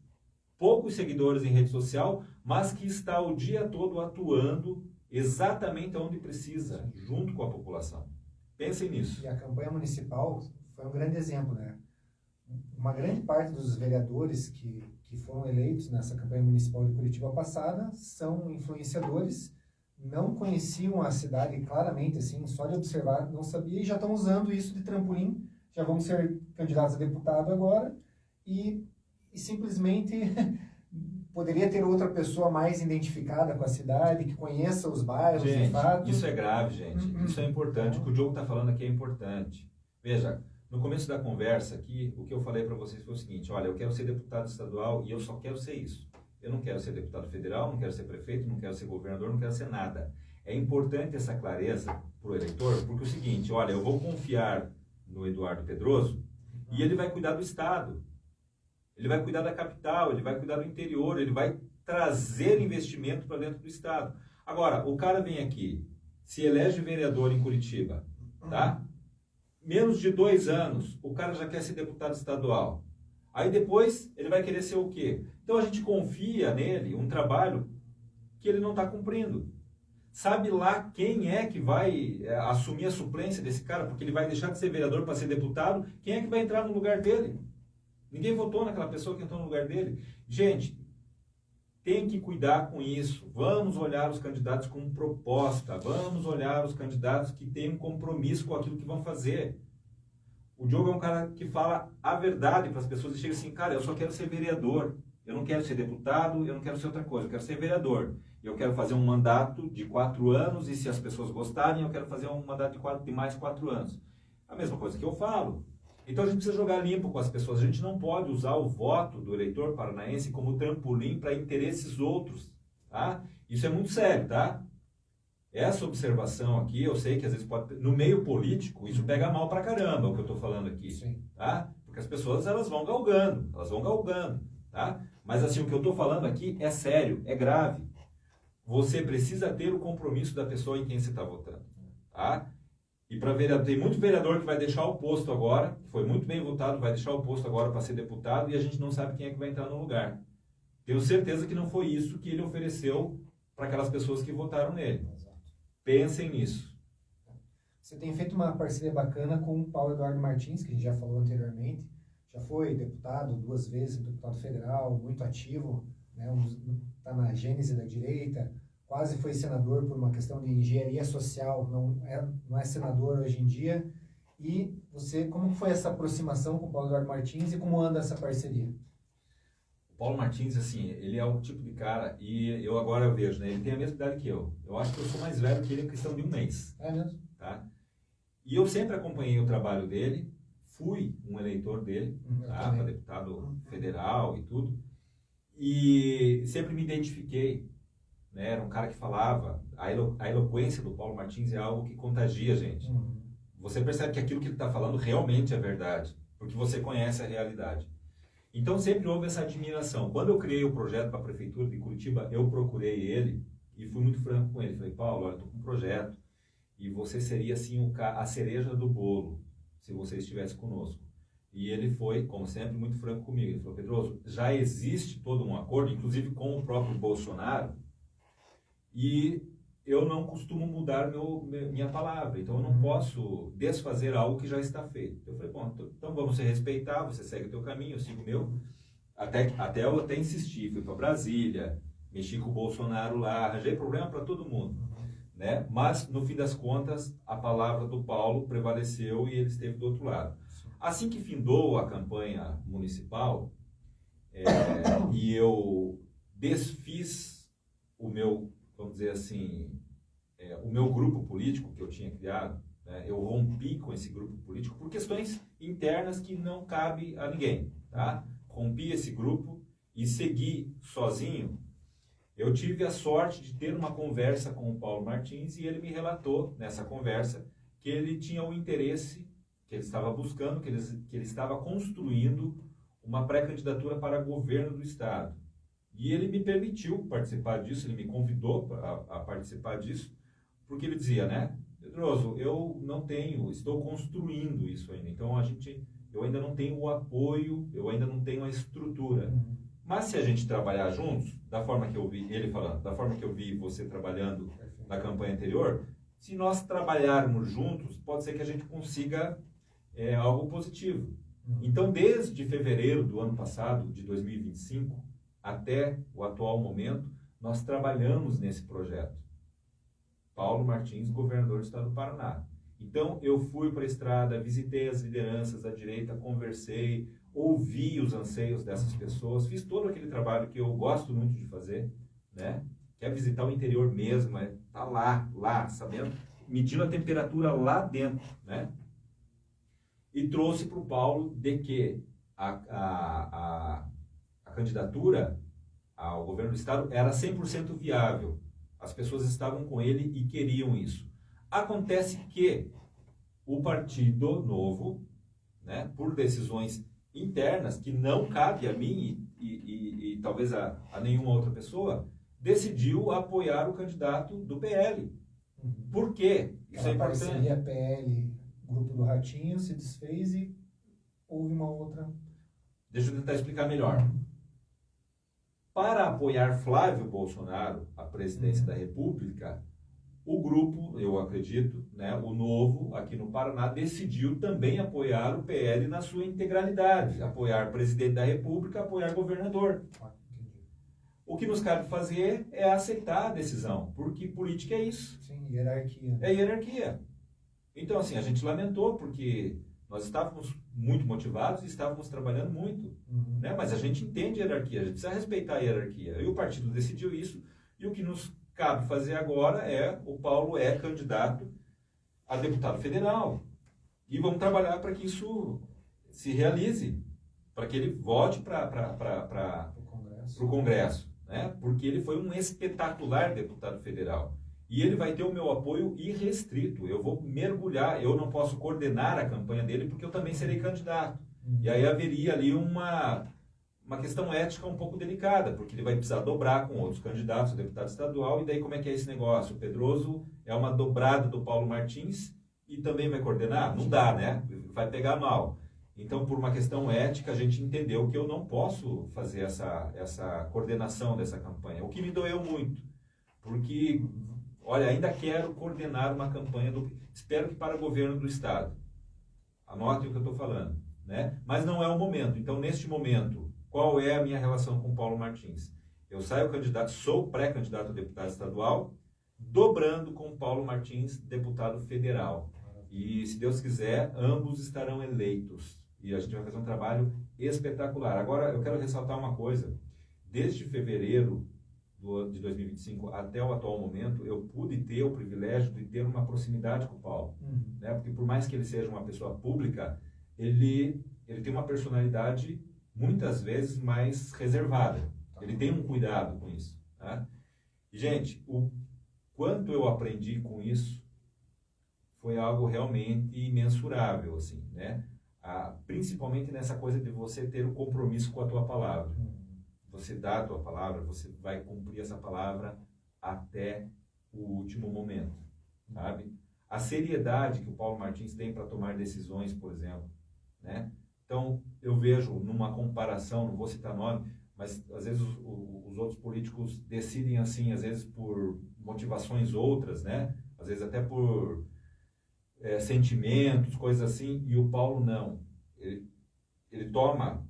S2: poucos seguidores em rede social, mas que está o dia todo atuando exatamente onde precisa, junto com a população. Pensem nisso.
S1: E a campanha municipal foi um grande exemplo, né? Uma grande parte dos vereadores que foram eleitos nessa campanha municipal de Curitiba passada são influenciadores, não conheciam a cidade claramente, assim, só de observar, não sabia, e já estão usando isso de trampolim, já vão ser candidatos a deputado agora, e simplesmente poderia ter outra pessoa mais identificada com a cidade, que conheça os bairros,
S2: gente,
S1: de fato.
S2: Isso é grave, gente. Isso é importante. O que o Diogo está falando aqui é importante. Veja, no começo da conversa aqui, o que eu falei para vocês foi o seguinte: olha, eu quero ser deputado estadual e eu só quero ser isso. Eu não quero ser deputado federal, não quero ser prefeito, não quero ser governador, não quero ser nada. É importante essa clareza para o eleitor, porque é o seguinte: olha, eu vou confiar no Eduardo Pedroso e ele vai cuidar do Estado. Ele vai cuidar da capital, ele vai cuidar do interior, ele vai trazer investimento para dentro do Estado. Agora, o cara vem aqui, se elege vereador em Curitiba, tá? Menos de 2 anos, o cara já quer ser deputado estadual. Aí depois, ele vai querer ser o quê? Então a gente confia nele um trabalho que ele não está cumprindo. Sabe lá quem é que vai assumir a suplência desse cara, porque ele vai deixar de ser vereador para ser deputado? Quem é que vai entrar no lugar dele? Ninguém votou naquela pessoa que entrou no lugar dele. Gente, tem que cuidar com isso. Vamos olhar os candidatos com proposta. Vamos olhar os candidatos que têm um compromisso com aquilo que vão fazer. O Diogo é um cara que fala a verdade para as pessoas e chega assim: cara, eu só quero ser vereador. Eu não quero ser deputado, eu não quero ser outra coisa. Eu quero ser vereador. Eu quero fazer um mandato de 4 anos e, se as pessoas gostarem, eu quero fazer um mandato de mais 4 anos. A mesma coisa que eu falo. Então a gente precisa jogar limpo com as pessoas. A gente não pode usar o voto do eleitor paranaense como trampolim para interesses outros, tá? Isso é muito sério, tá? Essa observação aqui, eu sei que às vezes pode... No meio político, isso pega mal pra caramba, o que eu estou falando aqui.
S1: Sim.
S2: Tá? Porque as pessoas, elas vão galgando, tá? Mas assim, o que eu estou falando aqui é sério, é grave. Você precisa ter o compromisso da pessoa em quem você está votando, tá? E para vereador, tem muito vereador que vai deixar o posto agora, que foi muito bem votado, vai deixar o posto agora para ser deputado, e a gente não sabe quem é que vai entrar no lugar. Tenho certeza que não foi isso que ele ofereceu para aquelas pessoas que votaram nele.
S1: Exato.
S2: Pensem nisso.
S1: Você tem feito uma parceria bacana com o Paulo Eduardo Martins, que a gente já falou anteriormente. Já foi deputado 2 vezes, deputado federal, muito ativo, né? Está na gênese da direita, quase foi senador por uma questão de engenharia social, não é senador hoje em dia. E você, como foi essa aproximação com o Paulo Eduardo Martins e como anda essa parceria?
S2: O Paulo Martins, assim, ele é o tipo de cara, e eu agora vejo, né? Ele tem a mesma idade que eu. Eu acho que eu sou mais velho que ele em questão de 1 mês.
S1: É mesmo?
S2: Tá? E eu sempre acompanhei o trabalho dele, fui um eleitor dele, tá? Para deputado federal e tudo, e sempre me identifiquei, né? Era um cara que falava, a eloquência do Paulo Martins é algo que contagia a gente. Você percebe que aquilo que ele está falando realmente é verdade, porque você conhece a realidade. Então sempre houve essa admiração. Quando eu criei o projeto para a Prefeitura de Curitiba, eu procurei ele e fui muito franco com ele. Falei, Paulo, olha, estou com um projeto e você seria assim a cereja do bolo se você estivesse conosco. E ele foi, como sempre, muito franco comigo. Ele falou, Pedroso, já existe todo um acordo, inclusive com o próprio Bolsonaro, e eu não costumo mudar minha palavra, então eu não posso desfazer algo que já está feito. Eu falei, bom, então vamos se respeitar, você segue o teu caminho, eu sigo o meu. Até eu até insisti, fui para Brasília, mexi com o Bolsonaro lá, arranjei problema para todo mundo, né? Mas, no fim das contas, a palavra do Paulo prevaleceu e ele esteve do outro lado. Assim que findou a campanha municipal, e eu desfiz o meu, vamos dizer assim, o meu grupo político que eu tinha criado, né? Eu rompi com esse grupo político por questões internas que não cabe a ninguém, tá? Rompi esse grupo e segui sozinho. Eu tive a sorte de ter uma conversa com o Paulo Martins e ele me relatou nessa conversa que ele tinha um interesse, que ele estava buscando, que ele estava construindo uma pré-candidatura para governo do Estado. E ele me permitiu participar disso, ele me convidou a participar disso, porque ele dizia, né, Pedroso, eu não tenho, estou construindo isso ainda, então eu ainda não tenho o apoio, eu ainda não tenho a estrutura. Mas se a gente trabalhar juntos, da forma que eu vi ele falando, da forma que eu vi você trabalhando na campanha anterior, se nós trabalharmos juntos, pode ser que a gente consiga algo positivo. Então, desde fevereiro do ano passado, de 2025, até o atual momento, nós trabalhamos nesse projeto. Paulo Martins, governador do estado do Paraná. Então, eu fui para a estrada, visitei as lideranças da direita, conversei, ouvi os anseios dessas pessoas, fiz todo aquele trabalho que eu gosto muito de fazer, né? Que é visitar o interior mesmo, tá lá, sabendo, medindo a temperatura lá dentro, né? E trouxe para o Paulo de que a candidatura ao governo do estado era 100% viável. As pessoas estavam com ele e queriam isso. Acontece que o Partido Novo, né, por decisões internas, que não cabe a mim e talvez a nenhuma outra pessoa, decidiu apoiar o candidato do PL. Por quê? Isso é importante.
S1: A parceria PL, grupo do Ratinho, se desfez e houve uma outra...
S2: Deixa eu tentar explicar melhor. Para apoiar Flávio Bolsonaro à presidência da República, o grupo, eu acredito, né, o Novo, aqui no Paraná, decidiu também apoiar o PL na sua integralidade, apoiar presidente da República, apoiar governador. O que nos cabe fazer é aceitar a decisão, porque política é isso.
S1: Sim, hierarquia.
S2: É hierarquia. Então, assim, a gente lamentou, porque nós estávamos muito motivados e estávamos trabalhando muito, né? Mas a gente entende a hierarquia, a gente precisa respeitar a hierarquia. E o partido decidiu isso, e o que nos cabe fazer agora o Paulo é candidato a deputado federal. E vamos trabalhar para que isso se realize, para que ele vote para o Congresso, né? Porque ele foi um espetacular deputado federal. E ele vai ter o meu apoio irrestrito. Eu vou mergulhar, eu não posso coordenar a campanha dele, porque eu também serei candidato. E aí haveria ali uma questão ética um pouco delicada, porque ele vai precisar dobrar com outros candidatos a deputado estadual, e daí como é que é esse negócio? O Pedroso é uma dobrada do Paulo Martins e também vai coordenar? Não dá, né? Vai pegar mal. Então, por uma questão ética, a gente entendeu que eu não posso fazer essa coordenação dessa campanha, o que me doeu muito, porque, olha, ainda quero coordenar uma campanha, espero que para o governo do Estado, anote o que eu estou falando, né? Mas não é o momento. Então, neste momento, qual é a minha relação com Paulo Martins? Eu saio candidato, sou pré-candidato a deputado estadual, dobrando com Paulo Martins, deputado federal. E, se Deus quiser, ambos estarão eleitos. E a gente vai fazer um trabalho espetacular. Agora, eu quero ressaltar uma coisa. Desde fevereiro de 2025 até o atual momento, eu pude ter o privilégio de ter uma proximidade com o Paulo. Né? Porque, por mais que ele seja uma pessoa pública, ele tem uma personalidade, muitas vezes, mais reservada. Ele tem um cuidado com isso. Tá? E, gente, o quanto eu aprendi com isso foi algo realmente imensurável, assim, né? Principalmente nessa coisa de você ter o compromisso com a tua palavra. Você dá a tua palavra, você vai cumprir essa palavra até o último momento, sabe? A seriedade que o Paulo Martins tem para tomar decisões, por exemplo, né? Então, eu vejo numa comparação, não vou citar nome, mas às vezes os outros políticos decidem assim, às vezes por motivações outras, né? Às vezes até por sentimentos, coisas assim, e o Paulo não. Ele toma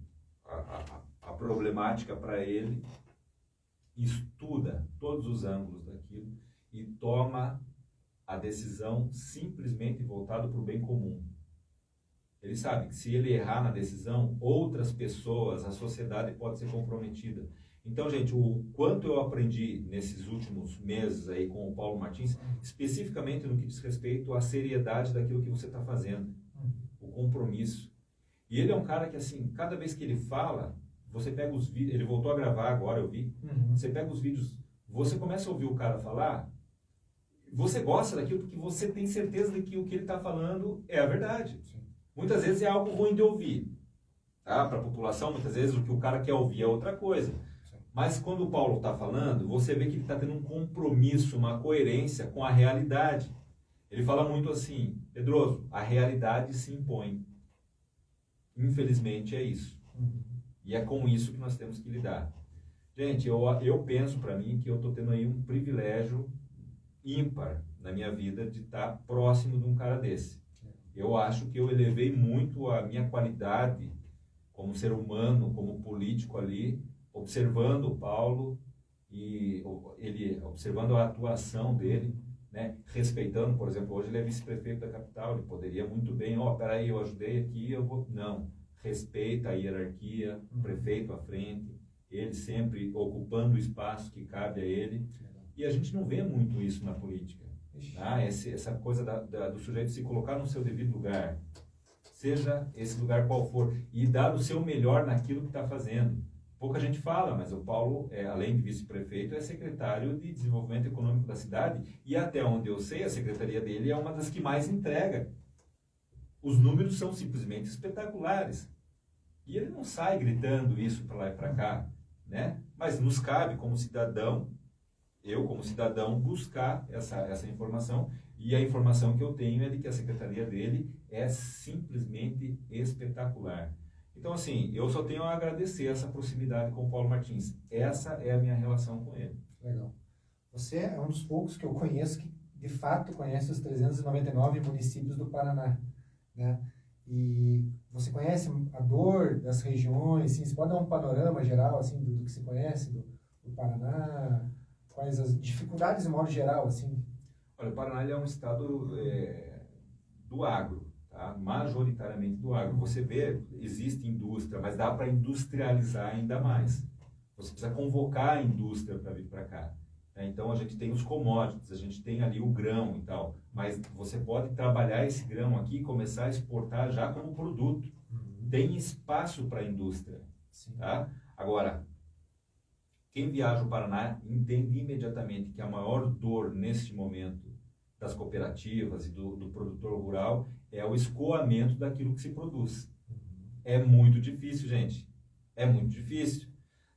S2: a problemática para ele, estuda todos os ângulos daquilo e toma a decisão simplesmente voltada para o bem comum. Ele sabe que se ele errar na decisão, outras pessoas, a sociedade pode ser comprometida. Então, gente, o quanto eu aprendi nesses últimos meses aí com o Paulo Martins, especificamente no que diz respeito à seriedade daquilo que você está fazendo, o compromisso. E ele é um cara que, assim, cada vez que ele fala, você pega os vídeos, ele voltou a gravar agora, eu vi, você pega os vídeos, você começa a ouvir o cara falar, você gosta daquilo porque você tem certeza de que o que ele está falando é a verdade. Sim. Muitas vezes é algo ruim de ouvir. Tá? Para a população, muitas vezes o que o cara quer ouvir é outra coisa. Mas quando o Paulo está falando, você vê que ele está tendo um compromisso, uma coerência com a realidade. Ele fala muito assim, Pedroso, a realidade se impõe. Infelizmente é isso. E é com isso que nós temos que lidar. Gente, eu penso para mim que eu estou tendo aí um privilégio ímpar na minha vida de estar próximo de um cara desse. Eu acho que eu elevei muito a minha qualidade como ser humano, como político ali, observando o Paulo e ele observando a atuação dele, né, respeitando, por exemplo, hoje ele é vice-prefeito da capital, ele poderia muito bem, peraí, eu ajudei aqui, eu vou... Não, respeita a hierarquia, prefeito à frente, ele sempre ocupando o espaço que cabe a ele, e a gente não vê muito isso na política. Tá? Essa coisa do sujeito se colocar no seu devido lugar, seja esse lugar qual for, e dar o seu melhor naquilo que está fazendo. Pouca gente fala, mas o Paulo, além de vice-prefeito, é secretário de Desenvolvimento Econômico da cidade, e até onde eu sei, a secretaria dele é uma das que mais entrega. Os números são simplesmente espetaculares. E ele não sai gritando isso para lá e para cá, né? Mas nos cabe, como cidadão, eu como cidadão, buscar essa informação, e a informação que eu tenho é de que a secretaria dele é simplesmente espetacular. Então, assim, eu só tenho a agradecer essa proximidade com o Paulo Martins. Essa é a minha relação com ele.
S1: Legal. Você é um dos poucos que eu conheço que, de fato, conhece os 399 municípios do Paraná, né? E você conhece a dor das regiões, assim, você pode dar um panorama geral, assim, do que você conhece do Paraná? Quais as dificuldades, de modo geral, assim?
S2: Olha, o Paraná ele é um estado do agro, tá? Majoritariamente do agro. Você vê, existe indústria, mas dá para industrializar ainda mais. Você precisa convocar a indústria para vir para cá. Né? Então, a gente tem os commodities, a gente tem ali o grão e tal, mas você pode trabalhar esse grão aqui e começar a exportar já como produto. Tem espaço para a indústria. Tá? Agora, quem viaja ao Paraná entende imediatamente que a maior dor neste momento das cooperativas e do produtor rural é o escoamento daquilo que se produz. É muito difícil, gente. É muito difícil.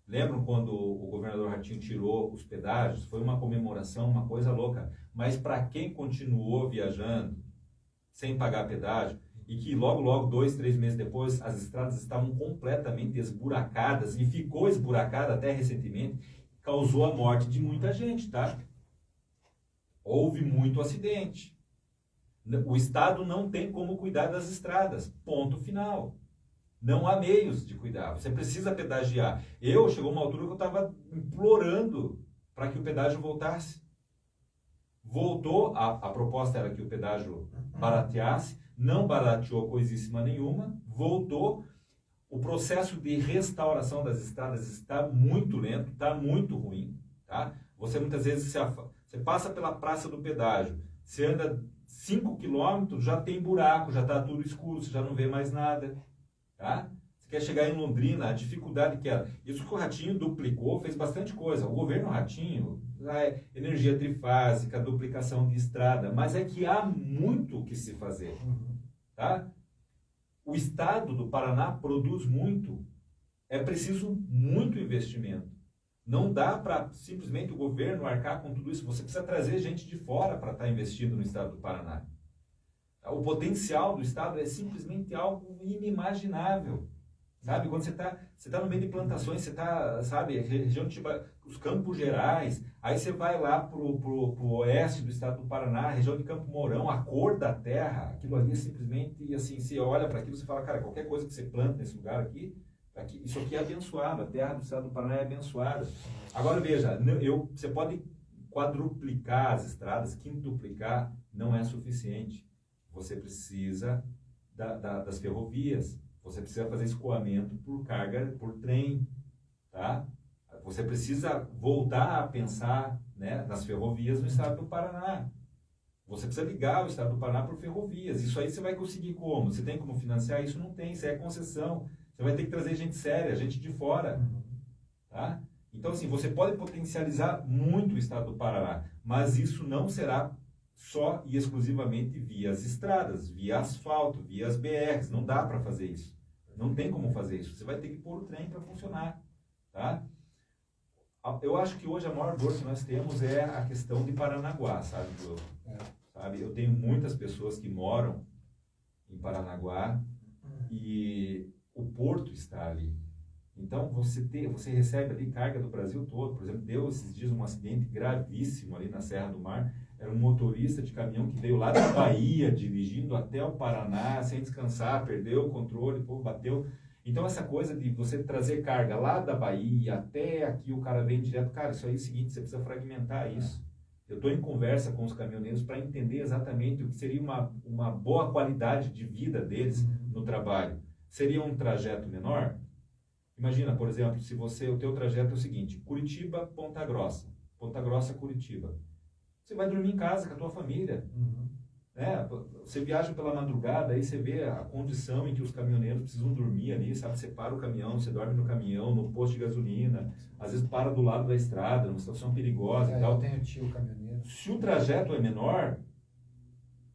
S2: Lembram quando o governador Ratinho tirou os pedágios? Foi uma comemoração, uma coisa louca. Mas para quem continuou viajando sem pagar pedágio, e que logo, 2, 3 meses depois, as estradas estavam completamente esburacadas, e ficou esburacada até recentemente, causou a morte de muita gente, tá? Houve muito acidente. O Estado não tem como cuidar das estradas, ponto final. Não há meios de cuidar, você precisa pedagiar. Chegou uma altura que eu estava implorando para que o pedágio voltasse. Voltou, a proposta era que o pedágio barateasse, não barateou coisíssima nenhuma, voltou. O processo de restauração das estradas está muito lento, está muito ruim. Tá? Você muitas vezes você passa pela Praça do Pedágio, você anda 5 quilômetros, já tem buraco, já está tudo escuro, você já não vê mais nada. Tá? Você quer chegar em Londrina, a dificuldade que era. Isso que o Ratinho duplicou, fez bastante coisa. O governo Ratinho, energia trifásica, duplicação de estrada, mas é que há muito o que se fazer. Tá? O Estado do Paraná produz muito. É preciso muito investimento. Não dá para simplesmente o governo arcar com tudo isso. Você precisa trazer gente de fora para estar investindo no Estado do Paraná. O potencial do Estado é simplesmente algo inimaginável. Sabe? Quando você tá no meio de plantações, você está, sabe, região de os Campos Gerais, aí você vai lá pro oeste do estado do Paraná, região de Campo Mourão, a cor da terra, aquilo ali é simplesmente, assim, você olha para aquilo e fala, cara, qualquer coisa que você planta nesse lugar aqui, isso aqui é abençoado, a terra do estado do Paraná é abençoada. Agora veja, você pode quadruplicar as estradas, quintuplicar, não é suficiente. Você precisa das ferrovias. Você precisa fazer escoamento por carga, por trem, tá? Você precisa voltar a pensar, né, nas ferrovias no estado do Paraná. Você precisa ligar o estado do Paraná por ferrovias. Isso aí você vai conseguir como? Você tem como financiar? Isso não tem, isso é concessão. Você vai ter que trazer gente séria, gente de fora, tá? Então, assim, você pode potencializar muito o estado do Paraná, mas isso não será só e exclusivamente via as estradas, via asfalto, via as BRs. Não dá para fazer isso. Não tem como fazer isso. Você vai ter que pôr o trem para funcionar. Tá? Eu acho que hoje a maior dor que nós temos é a questão de Paranaguá, sabe? Eu tenho muitas pessoas que moram em Paranaguá e o porto está ali. Então, você recebe ali carga do Brasil todo. Por exemplo, deu esses dias um acidente gravíssimo ali na Serra do Mar. Era um motorista de caminhão que veio lá da Bahia, dirigindo até o Paraná, sem descansar, perdeu o controle, bateu. Então, essa coisa de você trazer carga lá da Bahia até aqui, o cara vem direto. Cara, isso aí é o seguinte, você precisa fragmentar isso. Eu estou em conversa com os caminhoneiros para entender exatamente o que seria uma boa qualidade de vida deles no trabalho. Seria um trajeto menor? Imagina, por exemplo, se o teu trajeto é o seguinte, Curitiba, Ponta Grossa, Curitiba. Você vai dormir em casa com a tua família. Né? Você viaja pela madrugada, aí você vê a condição em que os caminhoneiros precisam dormir ali, sabe? Você para o caminhão, você dorme no caminhão, no posto de gasolina, às vezes para do lado da estrada, numa situação perigosa e tal.
S1: Eu tenho tio caminhoneiro.
S2: Se o trajeto é menor,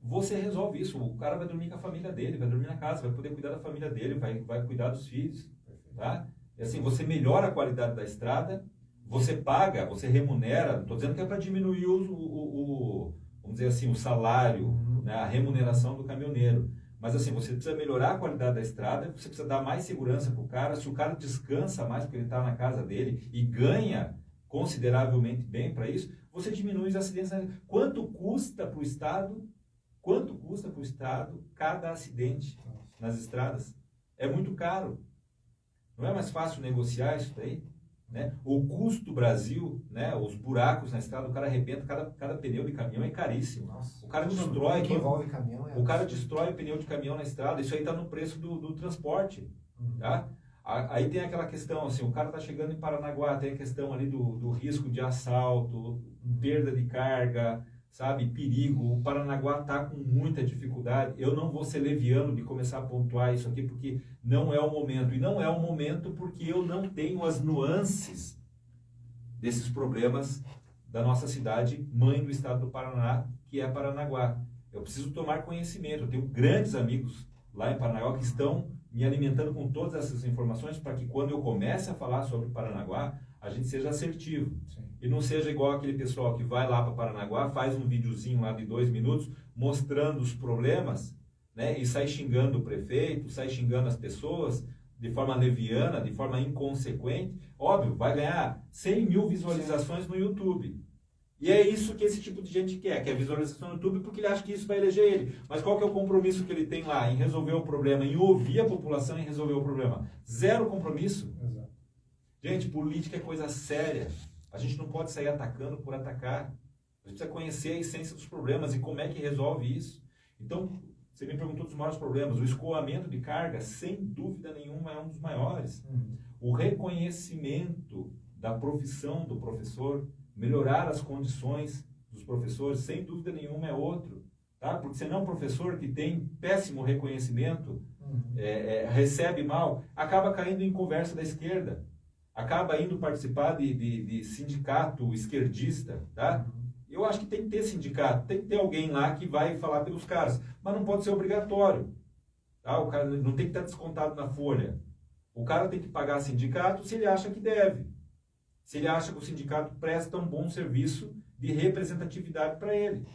S2: você resolve isso. O cara vai dormir com a família dele, vai dormir na casa, vai poder cuidar da família dele, vai cuidar dos filhos. Tá? E assim, você melhora a qualidade da estrada, você paga, você remunera, não estou dizendo que é para diminuir vamos dizer assim, o salário, né, a remuneração do caminhoneiro. Mas assim, você precisa melhorar a qualidade da estrada, você precisa dar mais segurança para o cara. Se o cara descansa mais porque ele está na casa dele e ganha consideravelmente bem para isso, você diminui os acidentes. Quanto custa para o Estado cada acidente nas estradas? É muito caro. Não é mais fácil negociar isso daí? Né? O custo Brasil, né? Os buracos na estrada, o cara arrebenta, cada pneu de caminhão é caríssimo.
S1: Nossa,
S2: o cara destrói.
S1: Que envolve caminhão,
S2: o cara destrói o pneu de caminhão na estrada, isso aí está no preço do transporte. Tá? Aí tem aquela questão, assim, o cara está chegando em Paranaguá, tem a questão ali do risco de assalto, perda de carga, sabe, perigo. O Paranaguá está com muita dificuldade. Eu não vou ser leviano de começar a pontuar isso aqui, porque não é o momento. E não é o momento porque eu não tenho as nuances desses problemas da nossa cidade, mãe do estado do Paraná, que é Paranaguá. Eu preciso tomar conhecimento. Eu tenho grandes amigos lá em Paranaguá que estão me alimentando com todas essas informações para que quando eu comece a falar sobre Paranaguá, a gente seja assertivo. Sim. E não seja igual aquele pessoal que vai lá para Paranaguá, faz um videozinho lá de 2 minutos, mostrando os problemas, né, e sai xingando o prefeito, sai xingando as pessoas de forma leviana, de forma inconsequente, óbvio, vai ganhar 100 mil visualizações no YouTube. E é isso que esse tipo de gente quer visualização no YouTube, porque ele acha que isso vai eleger ele. Mas qual que é o compromisso que ele tem lá em resolver o problema, em ouvir a população e resolver o problema? Zero compromisso.
S1: Exato.
S2: Gente, política é coisa séria. A gente não pode sair atacando por atacar. A gente precisa conhecer a essência dos problemas e como é que resolve isso. Então, você me perguntou dos maiores problemas. O escoamento de carga, sem dúvida nenhuma, é um dos maiores. O reconhecimento da profissão do professor, melhorar as condições dos professores, sem dúvida nenhuma, é outro. Tá? Porque senão o professor que tem péssimo reconhecimento, recebe mal, acaba caindo em conversa da esquerda. Acaba indo participar de sindicato esquerdista. Tá? Eu acho que tem que ter sindicato, tem que ter alguém lá que vai falar pelos caras, mas não pode ser obrigatório. Tá? O cara não tem que estar descontado na folha. O cara tem que pagar sindicato se ele acha que deve. Se ele acha que o sindicato presta um bom serviço de representatividade para ele.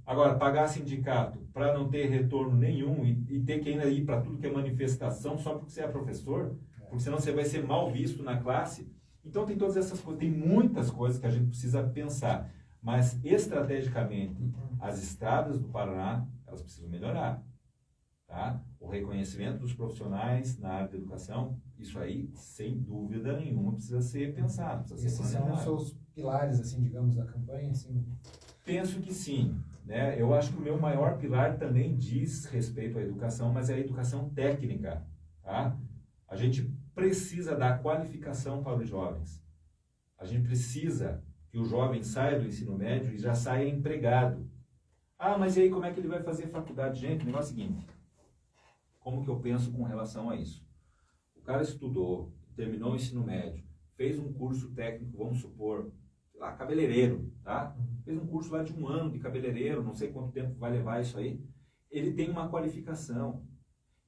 S2: Agora, pagar sindicato para não ter retorno nenhum e ter que ainda ir para tudo que é manifestação só porque você é professor, porque senão você vai ser mal visto na classe. Então tem todas essas coisas, tem muitas coisas que a gente precisa pensar. Mas, estrategicamente, as estradas do Paraná, elas precisam melhorar. Tá? O reconhecimento dos profissionais na área da educação, isso aí, sem dúvida nenhuma, precisa ser pensado. Precisa
S1: Esses
S2: ser
S1: são os seus pilares, assim, digamos, da campanha? Assim?
S2: Penso que sim. Né? Eu acho que o meu maior pilar também diz respeito à educação, mas é a educação técnica. Tá? A gente precisa dar qualificação para os jovens. A gente precisa que o jovem saia do ensino médio e já saia empregado. Ah, mas e aí como é que ele vai fazer faculdade? Gente, o negócio é o seguinte, como que eu penso com relação a isso? O cara estudou, terminou o ensino médio, fez um curso técnico, vamos supor, sei lá, cabeleireiro, tá? Fez um curso lá de 1 ano de cabeleireiro, não sei quanto tempo vai levar isso aí. Ele tem uma qualificação.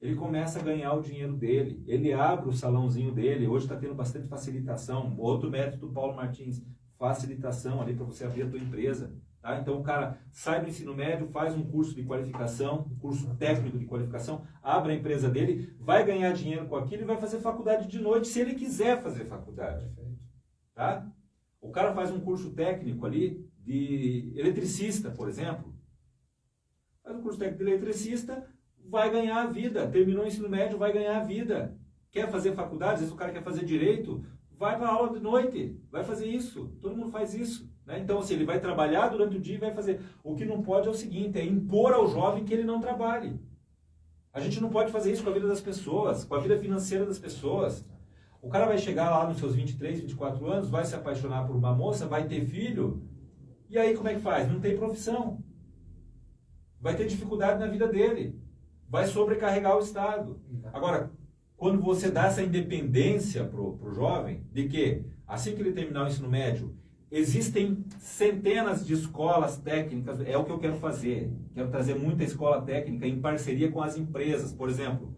S2: Ele começa a ganhar o dinheiro dele, ele abre o salãozinho dele, hoje está tendo bastante facilitação, outro mérito do Paulo Martins, facilitação ali para você abrir a tua empresa. Tá? Então o cara sai do ensino médio, faz um curso de qualificação, um curso técnico de qualificação, abre a empresa dele, vai ganhar dinheiro com aquilo e vai fazer faculdade de noite se ele quiser fazer faculdade. Tá? O cara faz um curso técnico ali de eletricista, por exemplo. Faz um curso técnico de eletricista, vai ganhar a vida. Terminou o ensino médio, vai ganhar a vida. Quer fazer faculdade, às vezes o cara quer fazer direito, vai para a aula de noite, vai fazer isso. Todo mundo faz isso. Né? Então, assim, ele vai trabalhar durante o dia e vai fazer. O que não pode é o seguinte, é impor ao jovem que ele não trabalhe. A gente não pode fazer isso com a vida das pessoas, com a vida financeira das pessoas. O cara vai chegar lá nos seus 23, 24 anos, vai se apaixonar por uma moça, vai ter filho, e aí como é que faz? Não tem profissão. Vai ter dificuldade na vida dele. Vai sobrecarregar o Estado. Agora, quando você dá essa independência pro jovem, de que, assim que ele terminar o ensino médio, existem centenas de escolas técnicas, é o que eu quero fazer. Quero trazer muita escola técnica em parceria com as empresas. Por exemplo,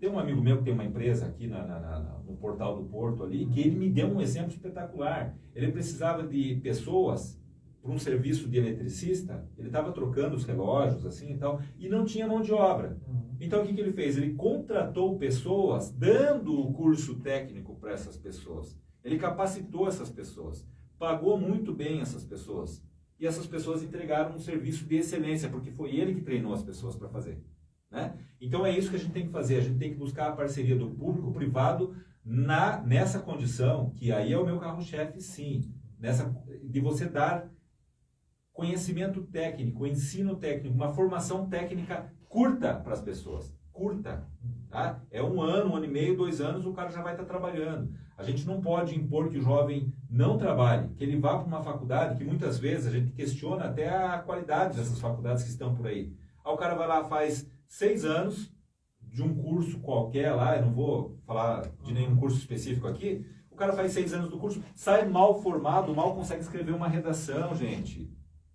S2: tem um amigo meu que tem uma empresa aqui no Portal do Porto ali, que ele me deu um exemplo espetacular. Ele precisava de pessoas para um serviço de eletricista, ele estava trocando os relógios assim e tal, e não tinha mão de obra. Então o que ele fez? Ele contratou pessoas, dando o curso técnico para essas pessoas. Ele capacitou essas pessoas, pagou muito bem essas pessoas, e essas pessoas entregaram um serviço de excelência, porque foi ele que treinou as pessoas para fazer. Né? Então é isso que a gente tem que fazer, a gente tem que buscar a parceria do público-privado nessa condição, que aí é o meu carro-chefe, sim, de você dar conhecimento técnico, ensino técnico, uma formação técnica curta para as pessoas, curta, tá? É 1 ano, 1 ano e meio, 2 anos, o cara já vai estar trabalhando. A gente não pode impor que o jovem não trabalhe, que ele vá para uma faculdade, que muitas vezes a gente questiona até a qualidade dessas faculdades que estão por aí. Aí o cara vai lá, faz 6 anos de um curso qualquer lá, eu não vou falar de nenhum curso específico aqui, o cara faz 6 anos do curso, sai mal formado, mal consegue escrever uma redação, gente.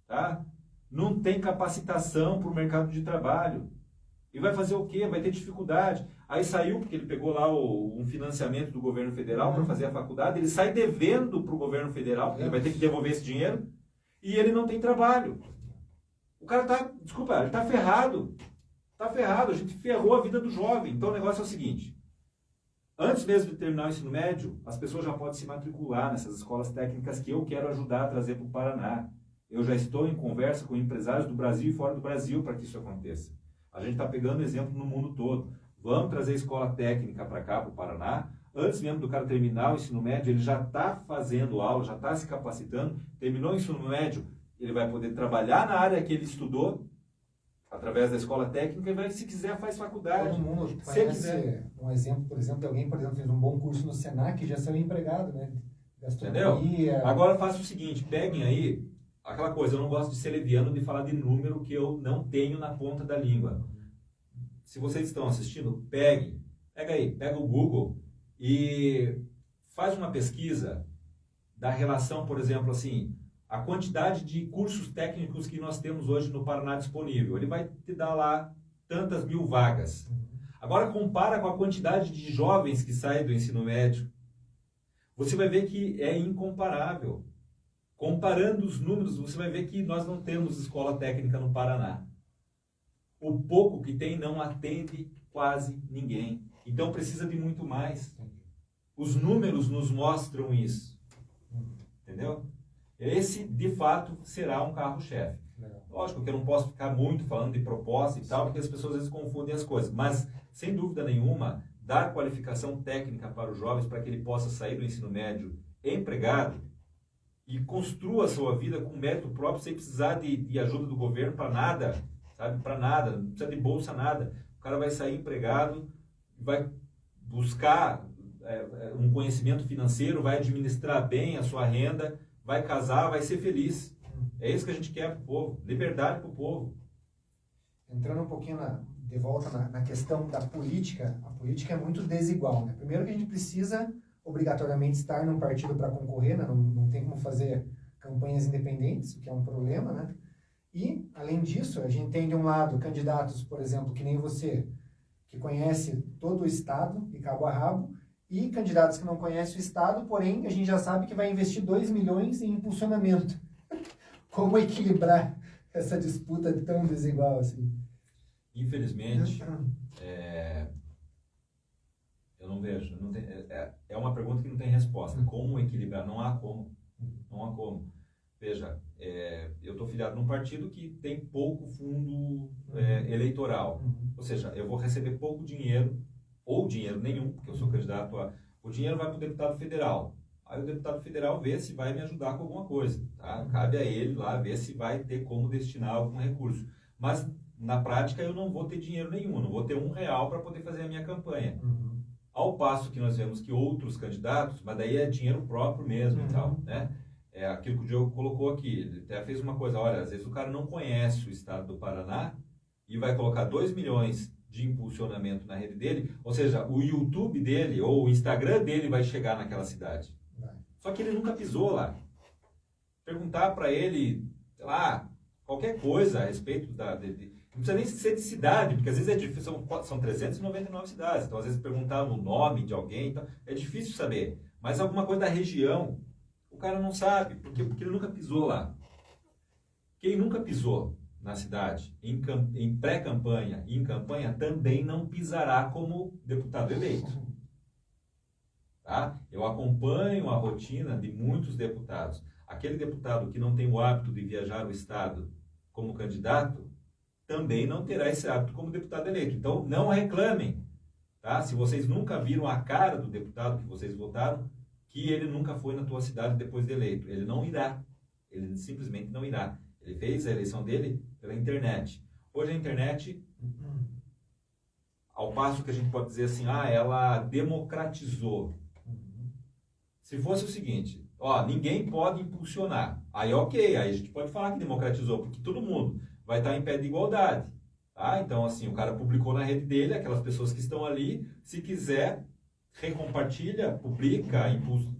S2: Tá? Não tem capacitação para o mercado de trabalho. E vai fazer o quê? Vai ter dificuldade. Aí saiu, porque ele pegou lá um financiamento do governo federal para fazer a faculdade, ele sai devendo para o governo federal, porque ele vai ter que devolver esse dinheiro, e ele não tem trabalho. O cara está, desculpa, ele está ferrado. Tá ferrado, a gente ferrou a vida do jovem. Então o negócio é o seguinte, antes mesmo de terminar o ensino médio, as pessoas já podem se matricular nessas escolas técnicas que eu quero ajudar a trazer para o Paraná. Eu já estou em conversa com empresários do Brasil e fora do Brasil para que isso aconteça. A gente está pegando exemplo no mundo todo. Vamos trazer escola técnica para cá, para o Paraná. Antes mesmo do cara terminar o ensino médio, ele já está fazendo aula, já está se capacitando. Terminou o ensino médio, ele vai poder trabalhar na área que ele estudou, através da escola técnica, e vai, se quiser, faz faculdade.
S1: Todo mundo conhece um exemplo, por exemplo, de alguém, por exemplo, fez um bom curso no Senac e já saiu empregado, né?
S2: Entendeu? Agora faça o seguinte, peguem aí, aquela coisa, eu não gosto de ser leviano de falar de número que eu não tenho na ponta da língua. Se vocês estão assistindo, pega aí, pega o Google e faz uma pesquisa da relação, por exemplo, assim, a quantidade de cursos técnicos que nós temos hoje no Paraná disponível. Ele vai te dar lá tantas mil vagas. Agora compara com a quantidade de jovens que saem do ensino médio. Você vai ver que é incomparável. Comparando os números, você vai ver que nós não temos escola técnica no Paraná. O pouco que tem não atende quase ninguém. Então precisa de muito mais. Os números nos mostram isso. Entendeu? Esse, de fato, será um carro-chefe. Lógico que eu não posso ficar muito falando de proposta e tal, porque as pessoas às vezes confundem as coisas. Mas, sem dúvida nenhuma, dar qualificação técnica para os jovens para que ele possa sair do ensino médio empregado e construa a sua vida com mérito próprio, sem precisar de ajuda do governo para nada, sabe? Para nada, não precisa de bolsa, nada. O cara vai sair empregado, vai buscar um conhecimento financeiro, vai administrar bem a sua renda, vai casar, vai ser feliz. É isso que a gente quer para o povo, liberdade para o povo.
S1: Entrando um pouquinho de volta na questão da política, a política é muito desigual, né? Primeiro que a gente precisa obrigatoriamente estar num partido para concorrer, né? Não tem como fazer campanhas independentes, o que é um problema, né? E, além disso, a gente tem de um lado candidatos, por exemplo, que nem você, que conhece todo o Estado, de cabo a rabo, e candidatos que não conhecem o Estado, porém, a gente já sabe que vai investir 2 milhões em impulsionamento. Como equilibrar essa disputa tão desigual assim?
S2: Infelizmente, eu não vejo. Não tem, é uma pergunta que não tem resposta. Como equilibrar? Não há como. Não há como. Veja, eu estou filiado num partido que tem pouco fundo eleitoral. Ou seja, eu vou receber pouco dinheiro, ou dinheiro nenhum, porque eu sou candidato a... O dinheiro vai para o deputado federal. Aí o deputado federal vê se vai me ajudar com alguma coisa. Tá? Cabe a ele lá ver se vai ter como destinar algum recurso. Mas, na prática, eu não vou ter dinheiro nenhum. Não vou ter R$1 para poder fazer a minha campanha. Ao passo que nós vemos que outros candidatos, mas daí é dinheiro próprio mesmo e tal, né? É aquilo que o Diogo colocou aqui. Ele até fez uma coisa, olha, às vezes o cara não conhece o estado do Paraná e vai colocar 2 milhões de impulsionamento na rede dele, ou seja, o YouTube dele ou o Instagram dele vai chegar naquela cidade. Só que ele nunca pisou lá. Perguntar para ele, sei lá, qualquer coisa a respeito não precisa nem ser de cidade, porque às vezes é difícil, são 399 cidades, então às vezes perguntar o nome de alguém, então, é difícil saber. Mas alguma coisa da região, o cara não sabe, porque ele nunca pisou lá. Quem nunca pisou na cidade, em pré-campanha e em campanha, também não pisará como deputado eleito. Tá? Eu acompanho a rotina de muitos deputados. Aquele deputado que não tem o hábito de viajar o estado como candidato, também não terá esse hábito como deputado eleito. Então, não reclamem. Tá? Se vocês nunca viram a cara do deputado que vocês votaram, que ele nunca foi na tua cidade depois de eleito. Ele não irá. Ele simplesmente não irá. Ele fez a eleição dele pela internet. Hoje a internet, ao passo que a gente pode dizer assim, ela democratizou. Se fosse o seguinte, ninguém pode impulsionar. Aí ok, aí a gente pode falar que democratizou, porque todo mundo vai estar em pé de igualdade. Tá? Então, assim, o cara publicou na rede dele, aquelas pessoas que estão ali, se quiser, recompartilha, publica,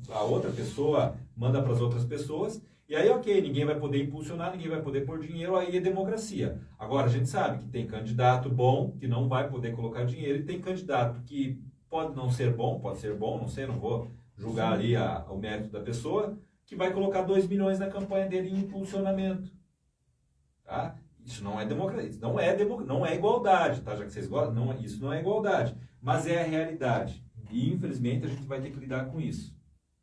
S2: a outra pessoa manda para as outras pessoas, e aí ok, ninguém vai poder impulsionar, ninguém vai poder pôr dinheiro, aí é democracia. Agora, a gente sabe que tem candidato bom, que não vai poder colocar dinheiro, e tem candidato que pode não ser bom, pode ser bom, não sei, não vou julgar ali o mérito da pessoa, que vai colocar 2 milhões na campanha dele em impulsionamento. Tá? Isso não é democracia, não é igualdade, tá? Já que vocês gostam, isso não é igualdade, mas é a realidade. E, infelizmente, a gente vai ter que lidar com isso,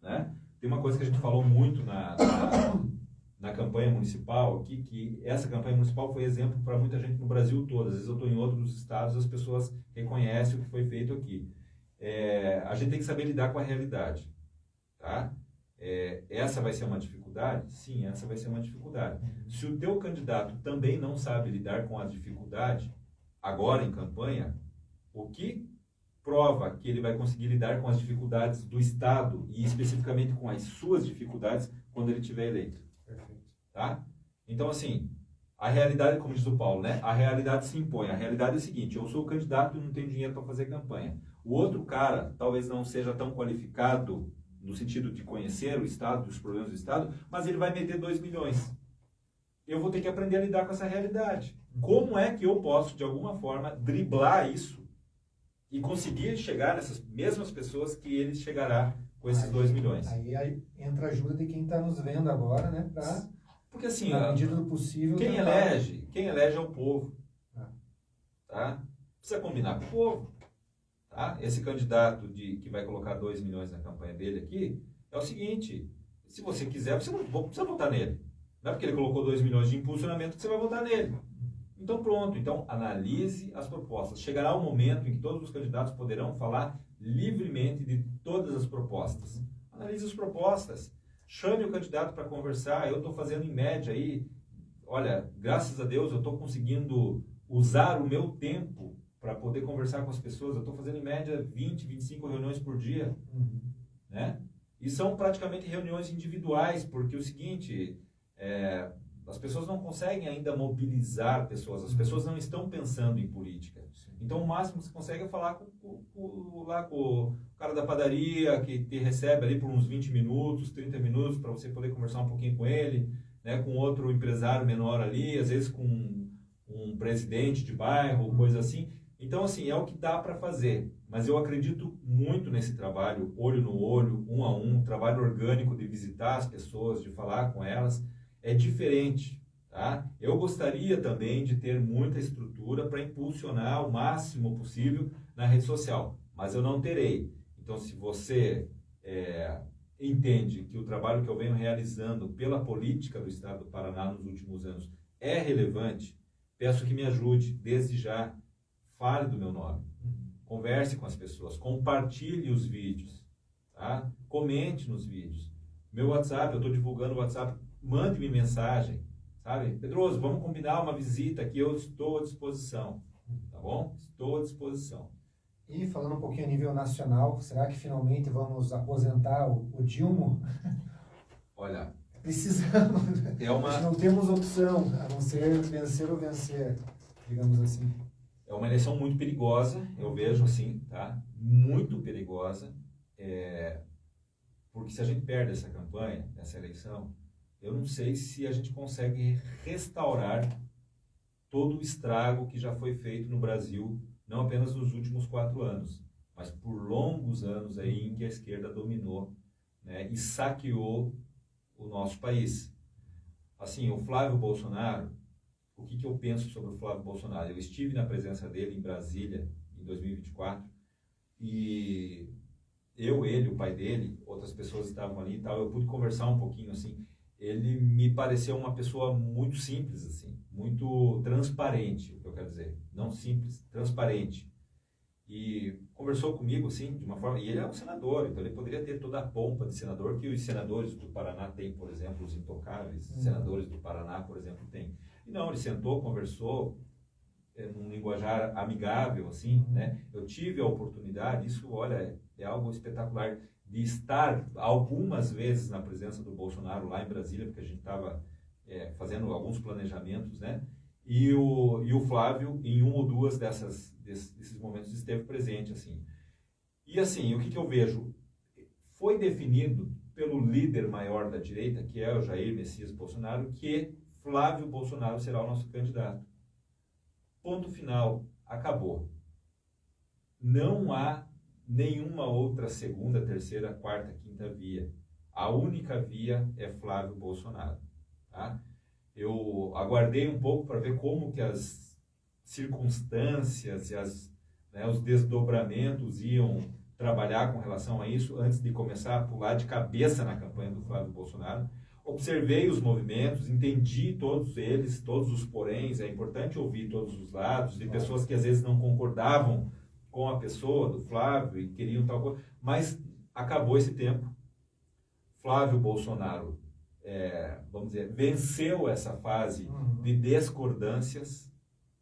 S2: né? Tem uma coisa que a gente falou muito na campanha municipal aqui, que essa campanha municipal foi exemplo para muita gente no Brasil todo. Às vezes eu estou em outros estados, as pessoas reconhecem o que foi feito aqui. A gente tem que saber lidar com a realidade, tá? Essa vai ser uma dificuldade? Sim, essa vai ser uma dificuldade. Se o teu candidato também não sabe lidar com a dificuldade, agora em campanha, o que prova que ele vai conseguir lidar com as dificuldades do Estado e especificamente com as suas dificuldades quando ele estiver eleito?
S1: Perfeito.
S2: Tá? Então, assim, a realidade, como diz o Paulo, né? A realidade se impõe. A realidade é a seguinte: eu sou o candidato e não tenho dinheiro para fazer campanha. O outro cara talvez não seja tão qualificado no sentido de conhecer o Estado, os problemas do Estado, mas ele vai meter 2 milhões. Eu vou ter que aprender a lidar com essa realidade. Como é que eu posso, de alguma forma, driblar isso e conseguir chegar nessas mesmas pessoas que ele chegará com esses 2 milhões?
S1: Aí entra a ajuda de quem está nos vendo agora, né?
S2: Porque assim,
S1: na medida do possível,
S2: quem elege é o povo. Tá? Precisa combinar com o povo. Tá? Esse candidato que vai colocar 2 milhões na campanha dele aqui, é o seguinte: se você quiser, você não precisa votar nele. Não é porque ele colocou 2 milhões de impulsionamento que você vai votar nele. Então pronto, então analise as propostas. Chegará o momento em que todos os candidatos poderão falar livremente de todas as propostas. Analise as propostas. Chame o candidato para conversar. Eu estou fazendo em média aí, olha, graças a Deus eu estou conseguindo usar o meu tempo para poder conversar com as pessoas. Eu estou fazendo em média 20, 25 reuniões por dia, né? E são praticamente reuniões individuais, porque é o seguinte, as pessoas não conseguem ainda mobilizar pessoas, as pessoas não estão pensando em política. Então o máximo que você consegue é falar com o cara da padaria, que te recebe ali por uns 20 minutos, 30 minutos, para você poder conversar um pouquinho com ele, né? Com outro empresário menor ali, às vezes com um presidente de bairro, coisa assim. Então, assim, é o que dá para fazer. Mas eu acredito muito nesse trabalho, olho no olho, um a um, trabalho orgânico de visitar as pessoas, de falar com elas. É diferente, tá? Eu gostaria também de ter muita estrutura para impulsionar o máximo possível na rede social, mas eu não terei. Então, se você entende que o trabalho que eu venho realizando pela política do Estado do Paraná nos últimos anos é relevante, peço que me ajude, desde já. Fale do meu nome, converse com as pessoas, compartilhe os vídeos, tá? Comente nos vídeos. Meu WhatsApp, eu estou divulgando o WhatsApp, mande-me mensagem, sabe? Pedroso, vamos combinar uma visita aqui, eu estou à disposição, tá bom? Estou à disposição.
S1: E falando um pouquinho a nível nacional, será que finalmente vamos aposentar o Dilma?
S2: Olha,
S1: precisamos, não temos opção, a não ser vencer ou vencer, digamos assim.
S2: É uma eleição muito perigosa, eu vejo assim, tá? Muito perigosa, porque se a gente perde essa campanha, essa eleição, eu não sei se a gente consegue restaurar todo o estrago que já foi feito no Brasil, não apenas nos últimos 4 anos, mas por longos anos aí em que a esquerda dominou, né, e saqueou o nosso país. Assim, o Flávio Bolsonaro, o que eu penso sobre o Flávio Bolsonaro? Eu estive na presença dele em Brasília, em 2024, e ele, o pai dele, outras pessoas estavam ali e tal, eu pude conversar um pouquinho, assim, ele me pareceu uma pessoa muito simples, assim, muito transparente, o que eu quero dizer, não simples, transparente, e conversou comigo, assim, de uma forma, e ele é um senador, então ele poderia ter toda a pompa de senador que os senadores do Paraná têm, por exemplo, os intocáveis senadores do Paraná, por exemplo, têm. E não, ele sentou, conversou, num linguajar amigável, assim, né? Eu tive a oportunidade, isso, olha, é algo espetacular, de estar algumas vezes na presença do Bolsonaro lá em Brasília, porque a gente estava fazendo alguns planejamentos, né? E o Flávio, em um ou duas desses momentos, esteve presente, assim. E, assim, o que eu vejo? Foi definido pelo líder maior da direita, que é o Jair Messias Bolsonaro, que Flávio Bolsonaro será o nosso candidato. Ponto final, acabou. Não há nenhuma outra segunda, terceira, quarta, quinta via. A única via é Flávio Bolsonaro. Tá? eu aguardei um pouco para ver como que as circunstâncias e os desdobramentos iam trabalhar com relação a isso antes de começar a pular de cabeça na campanha do Flávio Bolsonaro. Observei os movimentos, entendi todos eles, todos os poréns. É importante ouvir todos os lados, de pessoas que às vezes não concordavam com a pessoa do Flávio e queriam tal coisa, mas acabou esse tempo. Flávio Bolsonaro, vamos dizer, venceu essa fase de discordâncias.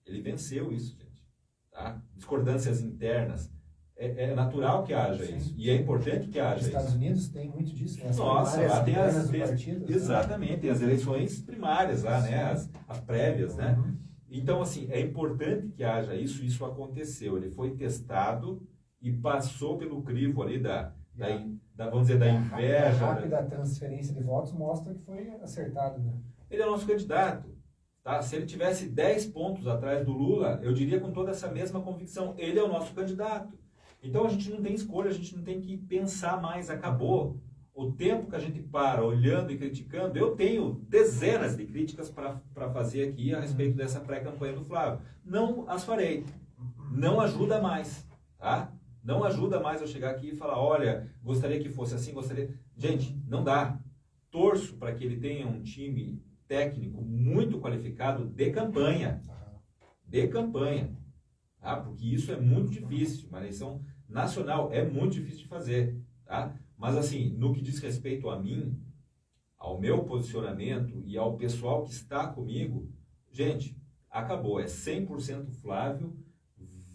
S2: Ele venceu isso, gente. Tá? Discordâncias internas. É natural que haja isso. E é importante que haja isso.
S1: Os Estados Unidos tem muito disso. Né?
S2: Nossa, lá tem as...
S1: partido,
S2: exatamente, tem as eleições primárias lá, né? As prévias, né? Então, assim, é importante que haja isso. Isso aconteceu. Ele foi testado e passou pelo crivo ali vamos dizer, da inveja.
S1: A rápida transferência de votos mostra que foi acertado, né?
S2: Ele é o nosso candidato. Tá? Se ele tivesse 10 pontos atrás do Lula, eu diria com toda essa mesma convicção, ele é o nosso candidato. Então a gente não tem escolha, a gente não tem que pensar mais, acabou. O tempo que a gente para olhando e criticando, eu tenho dezenas de críticas para fazer aqui a respeito dessa pré-campanha do Flávio. Não as farei. Não ajuda mais, tá? Não ajuda mais eu chegar aqui e falar, olha, gostaria que fosse assim, gostaria... Gente, não dá. Torço para que ele tenha um time técnico muito qualificado de campanha. De campanha. Tá? Porque isso é muito difícil. Uma eleição nacional é muito difícil de fazer. Tá? Mas, assim, no que diz respeito a mim, ao meu posicionamento e ao pessoal que está comigo, gente, acabou. É 100% Flávio.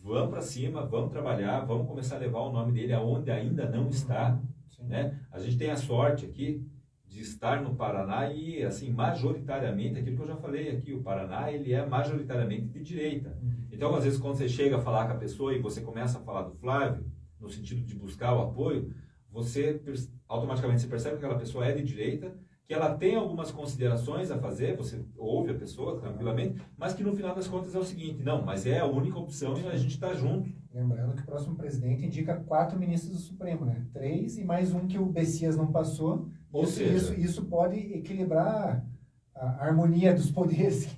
S2: Vamos para cima, vamos trabalhar, vamos começar a levar o nome dele aonde ainda não está. Né? A gente tem a sorte aqui de estar no Paraná e, assim, majoritariamente, aquilo que eu já falei aqui, o Paraná, ele é majoritariamente de direita. Então, às vezes, quando você chega a falar com a pessoa e você começa a falar do Flávio, no sentido de buscar o apoio, você automaticamente você percebe que aquela pessoa é de direita, que ela tem algumas considerações a fazer, você ouve a pessoa tranquilamente, mas que no final das contas é o seguinte, não, mas é a única opção e a gente está junto.
S1: Lembrando que o próximo presidente indica 4 ministros do Supremo, né? 3 e mais um que o Bessias não passou.
S2: Ou seja,
S1: isso pode equilibrar a harmonia dos poderes.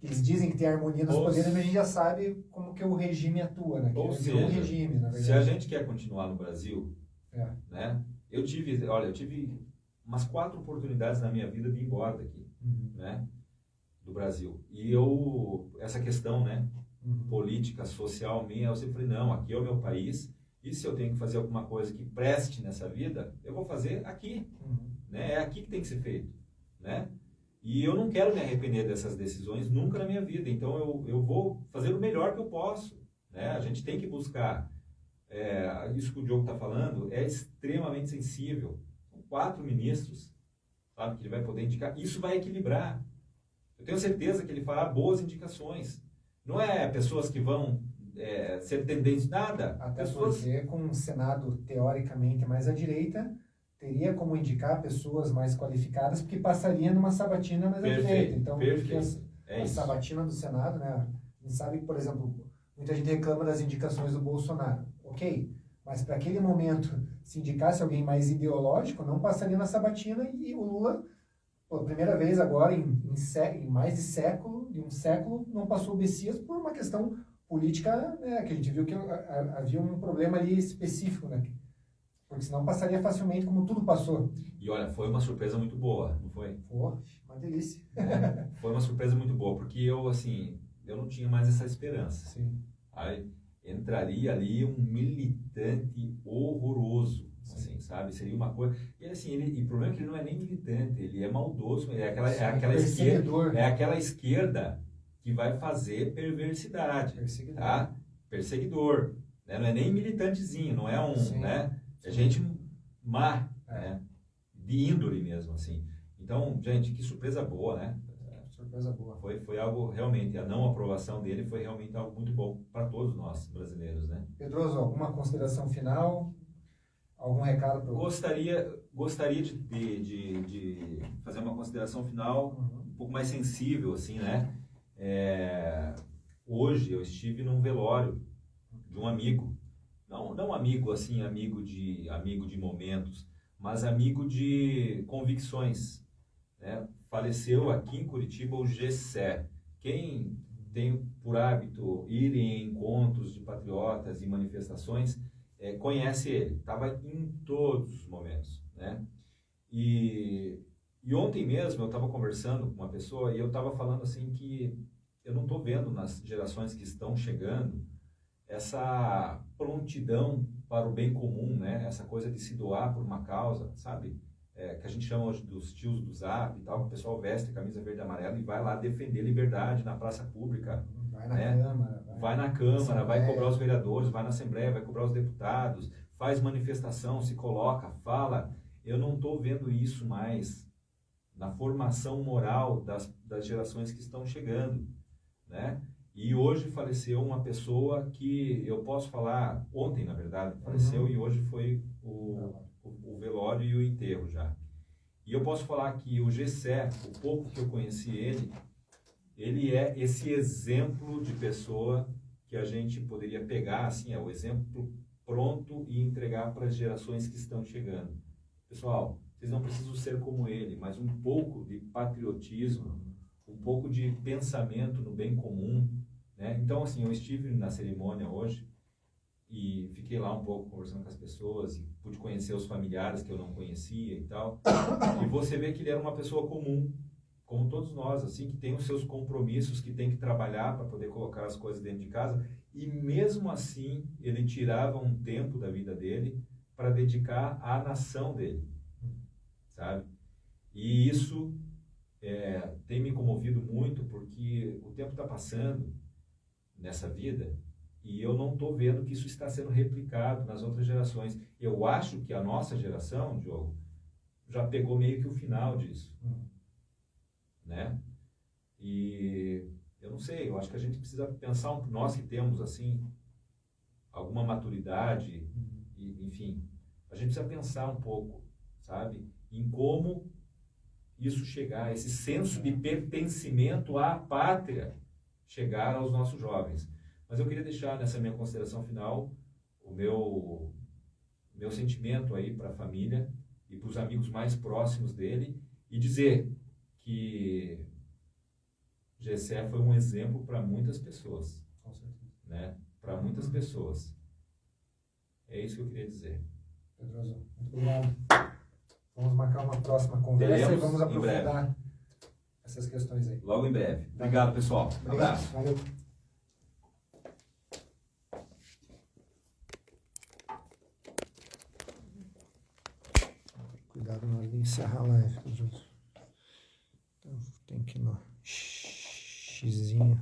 S1: Eles dizem que tem harmonia dos poderes, mas a gente já sabe como que o regime atua, né?
S2: Ou seja,
S1: um regime, na verdade.
S2: Se a gente quer continuar no Brasil, né? Eu tive umas 4 oportunidades na minha vida de ir embora daqui, né? Do Brasil. E essa questão, né? Política, social minha, eu sempre falei, não, aqui é o meu país, e se eu tenho que fazer alguma coisa que preste nessa vida, eu vou fazer aqui, né? É aqui que tem que ser feito, né? E eu não quero me arrepender dessas decisões nunca na minha vida, então eu vou fazer o melhor que eu posso, né? A gente tem que buscar, isso que o Diogo está falando, é extremamente sensível. São 4 ministros, sabe, que ele vai poder indicar, isso vai equilibrar. Eu tenho certeza que ele fará boas indicações. Não é pessoas que vão ser tendentes, nada.
S1: Até porque com um Senado teoricamente mais à direita, teria como indicar pessoas mais qualificadas, porque passaria numa sabatina mais à direita. Então, a sabatina do Senado, né? A gente sabe que, por exemplo, muita gente reclama das indicações do Bolsonaro. Ok, mas para aquele momento, se indicasse alguém mais ideológico, não passaria na sabatina e o Lula... Pela primeira vez agora, em mais de um século, não passou o Bessias por uma questão política, né, que a gente viu que havia um problema ali específico, né? Porque senão passaria facilmente como tudo passou.
S2: E olha, foi uma surpresa muito boa, não foi?
S1: Pô, uma delícia.
S2: Foi uma surpresa muito boa, porque eu não tinha mais essa esperança.
S1: Sim.
S2: Aí entraria ali um militante horroroso. Assim, sabe? Seria uma coisa... E assim, o problema é que ele não é nem militante, ele é maldoso, é aquela esquerda que vai fazer perversidade.
S1: Perseguidor.
S2: Tá? Perseguidor. Né? Não é nem militantezinho, não é né? É gente má, né? De índole mesmo, assim. Então, gente, que surpresa boa, né?
S1: Surpresa boa.
S2: Foi algo realmente, a não aprovação dele foi realmente algo muito bom para todos nós brasileiros, né?
S1: Pedroso, alguma consideração final? Algum recado para
S2: Gostaria de fazer uma consideração final um pouco mais sensível, assim, né? Hoje eu estive num velório de um amigo, não amigo assim, amigo de momentos, mas amigo de convicções. né? Faleceu aqui em Curitiba o Gessé. Quem tem por hábito ir em encontros de patriotas e manifestações, conhece ele. Estava em todos os momentos, né? E ontem mesmo eu estava conversando com uma pessoa e eu estava falando assim que eu não estou vendo nas gerações que estão chegando essa prontidão para o bem comum, né? Essa coisa de se doar por uma causa, sabe? Que a gente chama hoje dos tios do Zap e tal, que o pessoal veste camisa verde e amarela e vai lá defender liberdade na praça pública.
S1: Vai na
S2: né?
S1: Câmara.
S2: Vai na Câmara, vai cobrar os vereadores, vai na Assembleia, vai cobrar os deputados, faz manifestação, se coloca, fala. Eu não estou vendo isso mais na formação moral das gerações que estão chegando, né? E hoje faleceu uma pessoa que eu posso falar, ontem na verdade, faleceu e hoje foi o velório e o enterro já. E eu posso falar que o Gessé, o pouco que eu conheci ele é esse exemplo de pessoa que a gente poderia pegar, assim, é o exemplo pronto e entregar para as gerações que estão chegando. Pessoal, vocês não precisam ser como ele, mas um pouco de patriotismo, um pouco de pensamento no bem comum, né? Então, assim, eu estive na cerimônia hoje e fiquei lá um pouco conversando com as pessoas e pude conhecer os familiares que eu não conhecia e tal. E você vê que ele era uma pessoa comum, como todos nós, assim, que tem os seus compromissos, que tem que trabalhar para poder colocar as coisas dentro de casa. E mesmo assim, ele tirava um tempo da vida dele para dedicar à nação dele, sabe? E isso tem me comovido muito, porque o tempo está passando nessa vida e eu não estou vendo que isso está sendo replicado nas outras gerações. Eu acho que a nossa geração, Diogo, já pegou meio que o final disso, né? E eu não sei, eu acho que a gente precisa pensar, nós que temos, assim, alguma maturidade, e, enfim, a gente precisa pensar um pouco, sabe, em como isso chegar, esse senso de pertencimento à pátria chegar aos nossos jovens. Mas eu queria deixar nessa minha consideração final o meu sentimento aí para a família e para os amigos mais próximos dele e dizer que Gessé foi um exemplo para muitas pessoas, né? Para muitas pessoas. É isso que eu queria dizer.
S1: Pedroso, muito obrigado. Vamos marcar uma próxima conversa e vamos aprofundar essas questões aí.
S2: Logo em breve. Obrigado, pessoal. Um abraço.
S1: Valeu. Cuidado na hora de encerrar a live, Pedroso. Então, tem que ir no xizinho.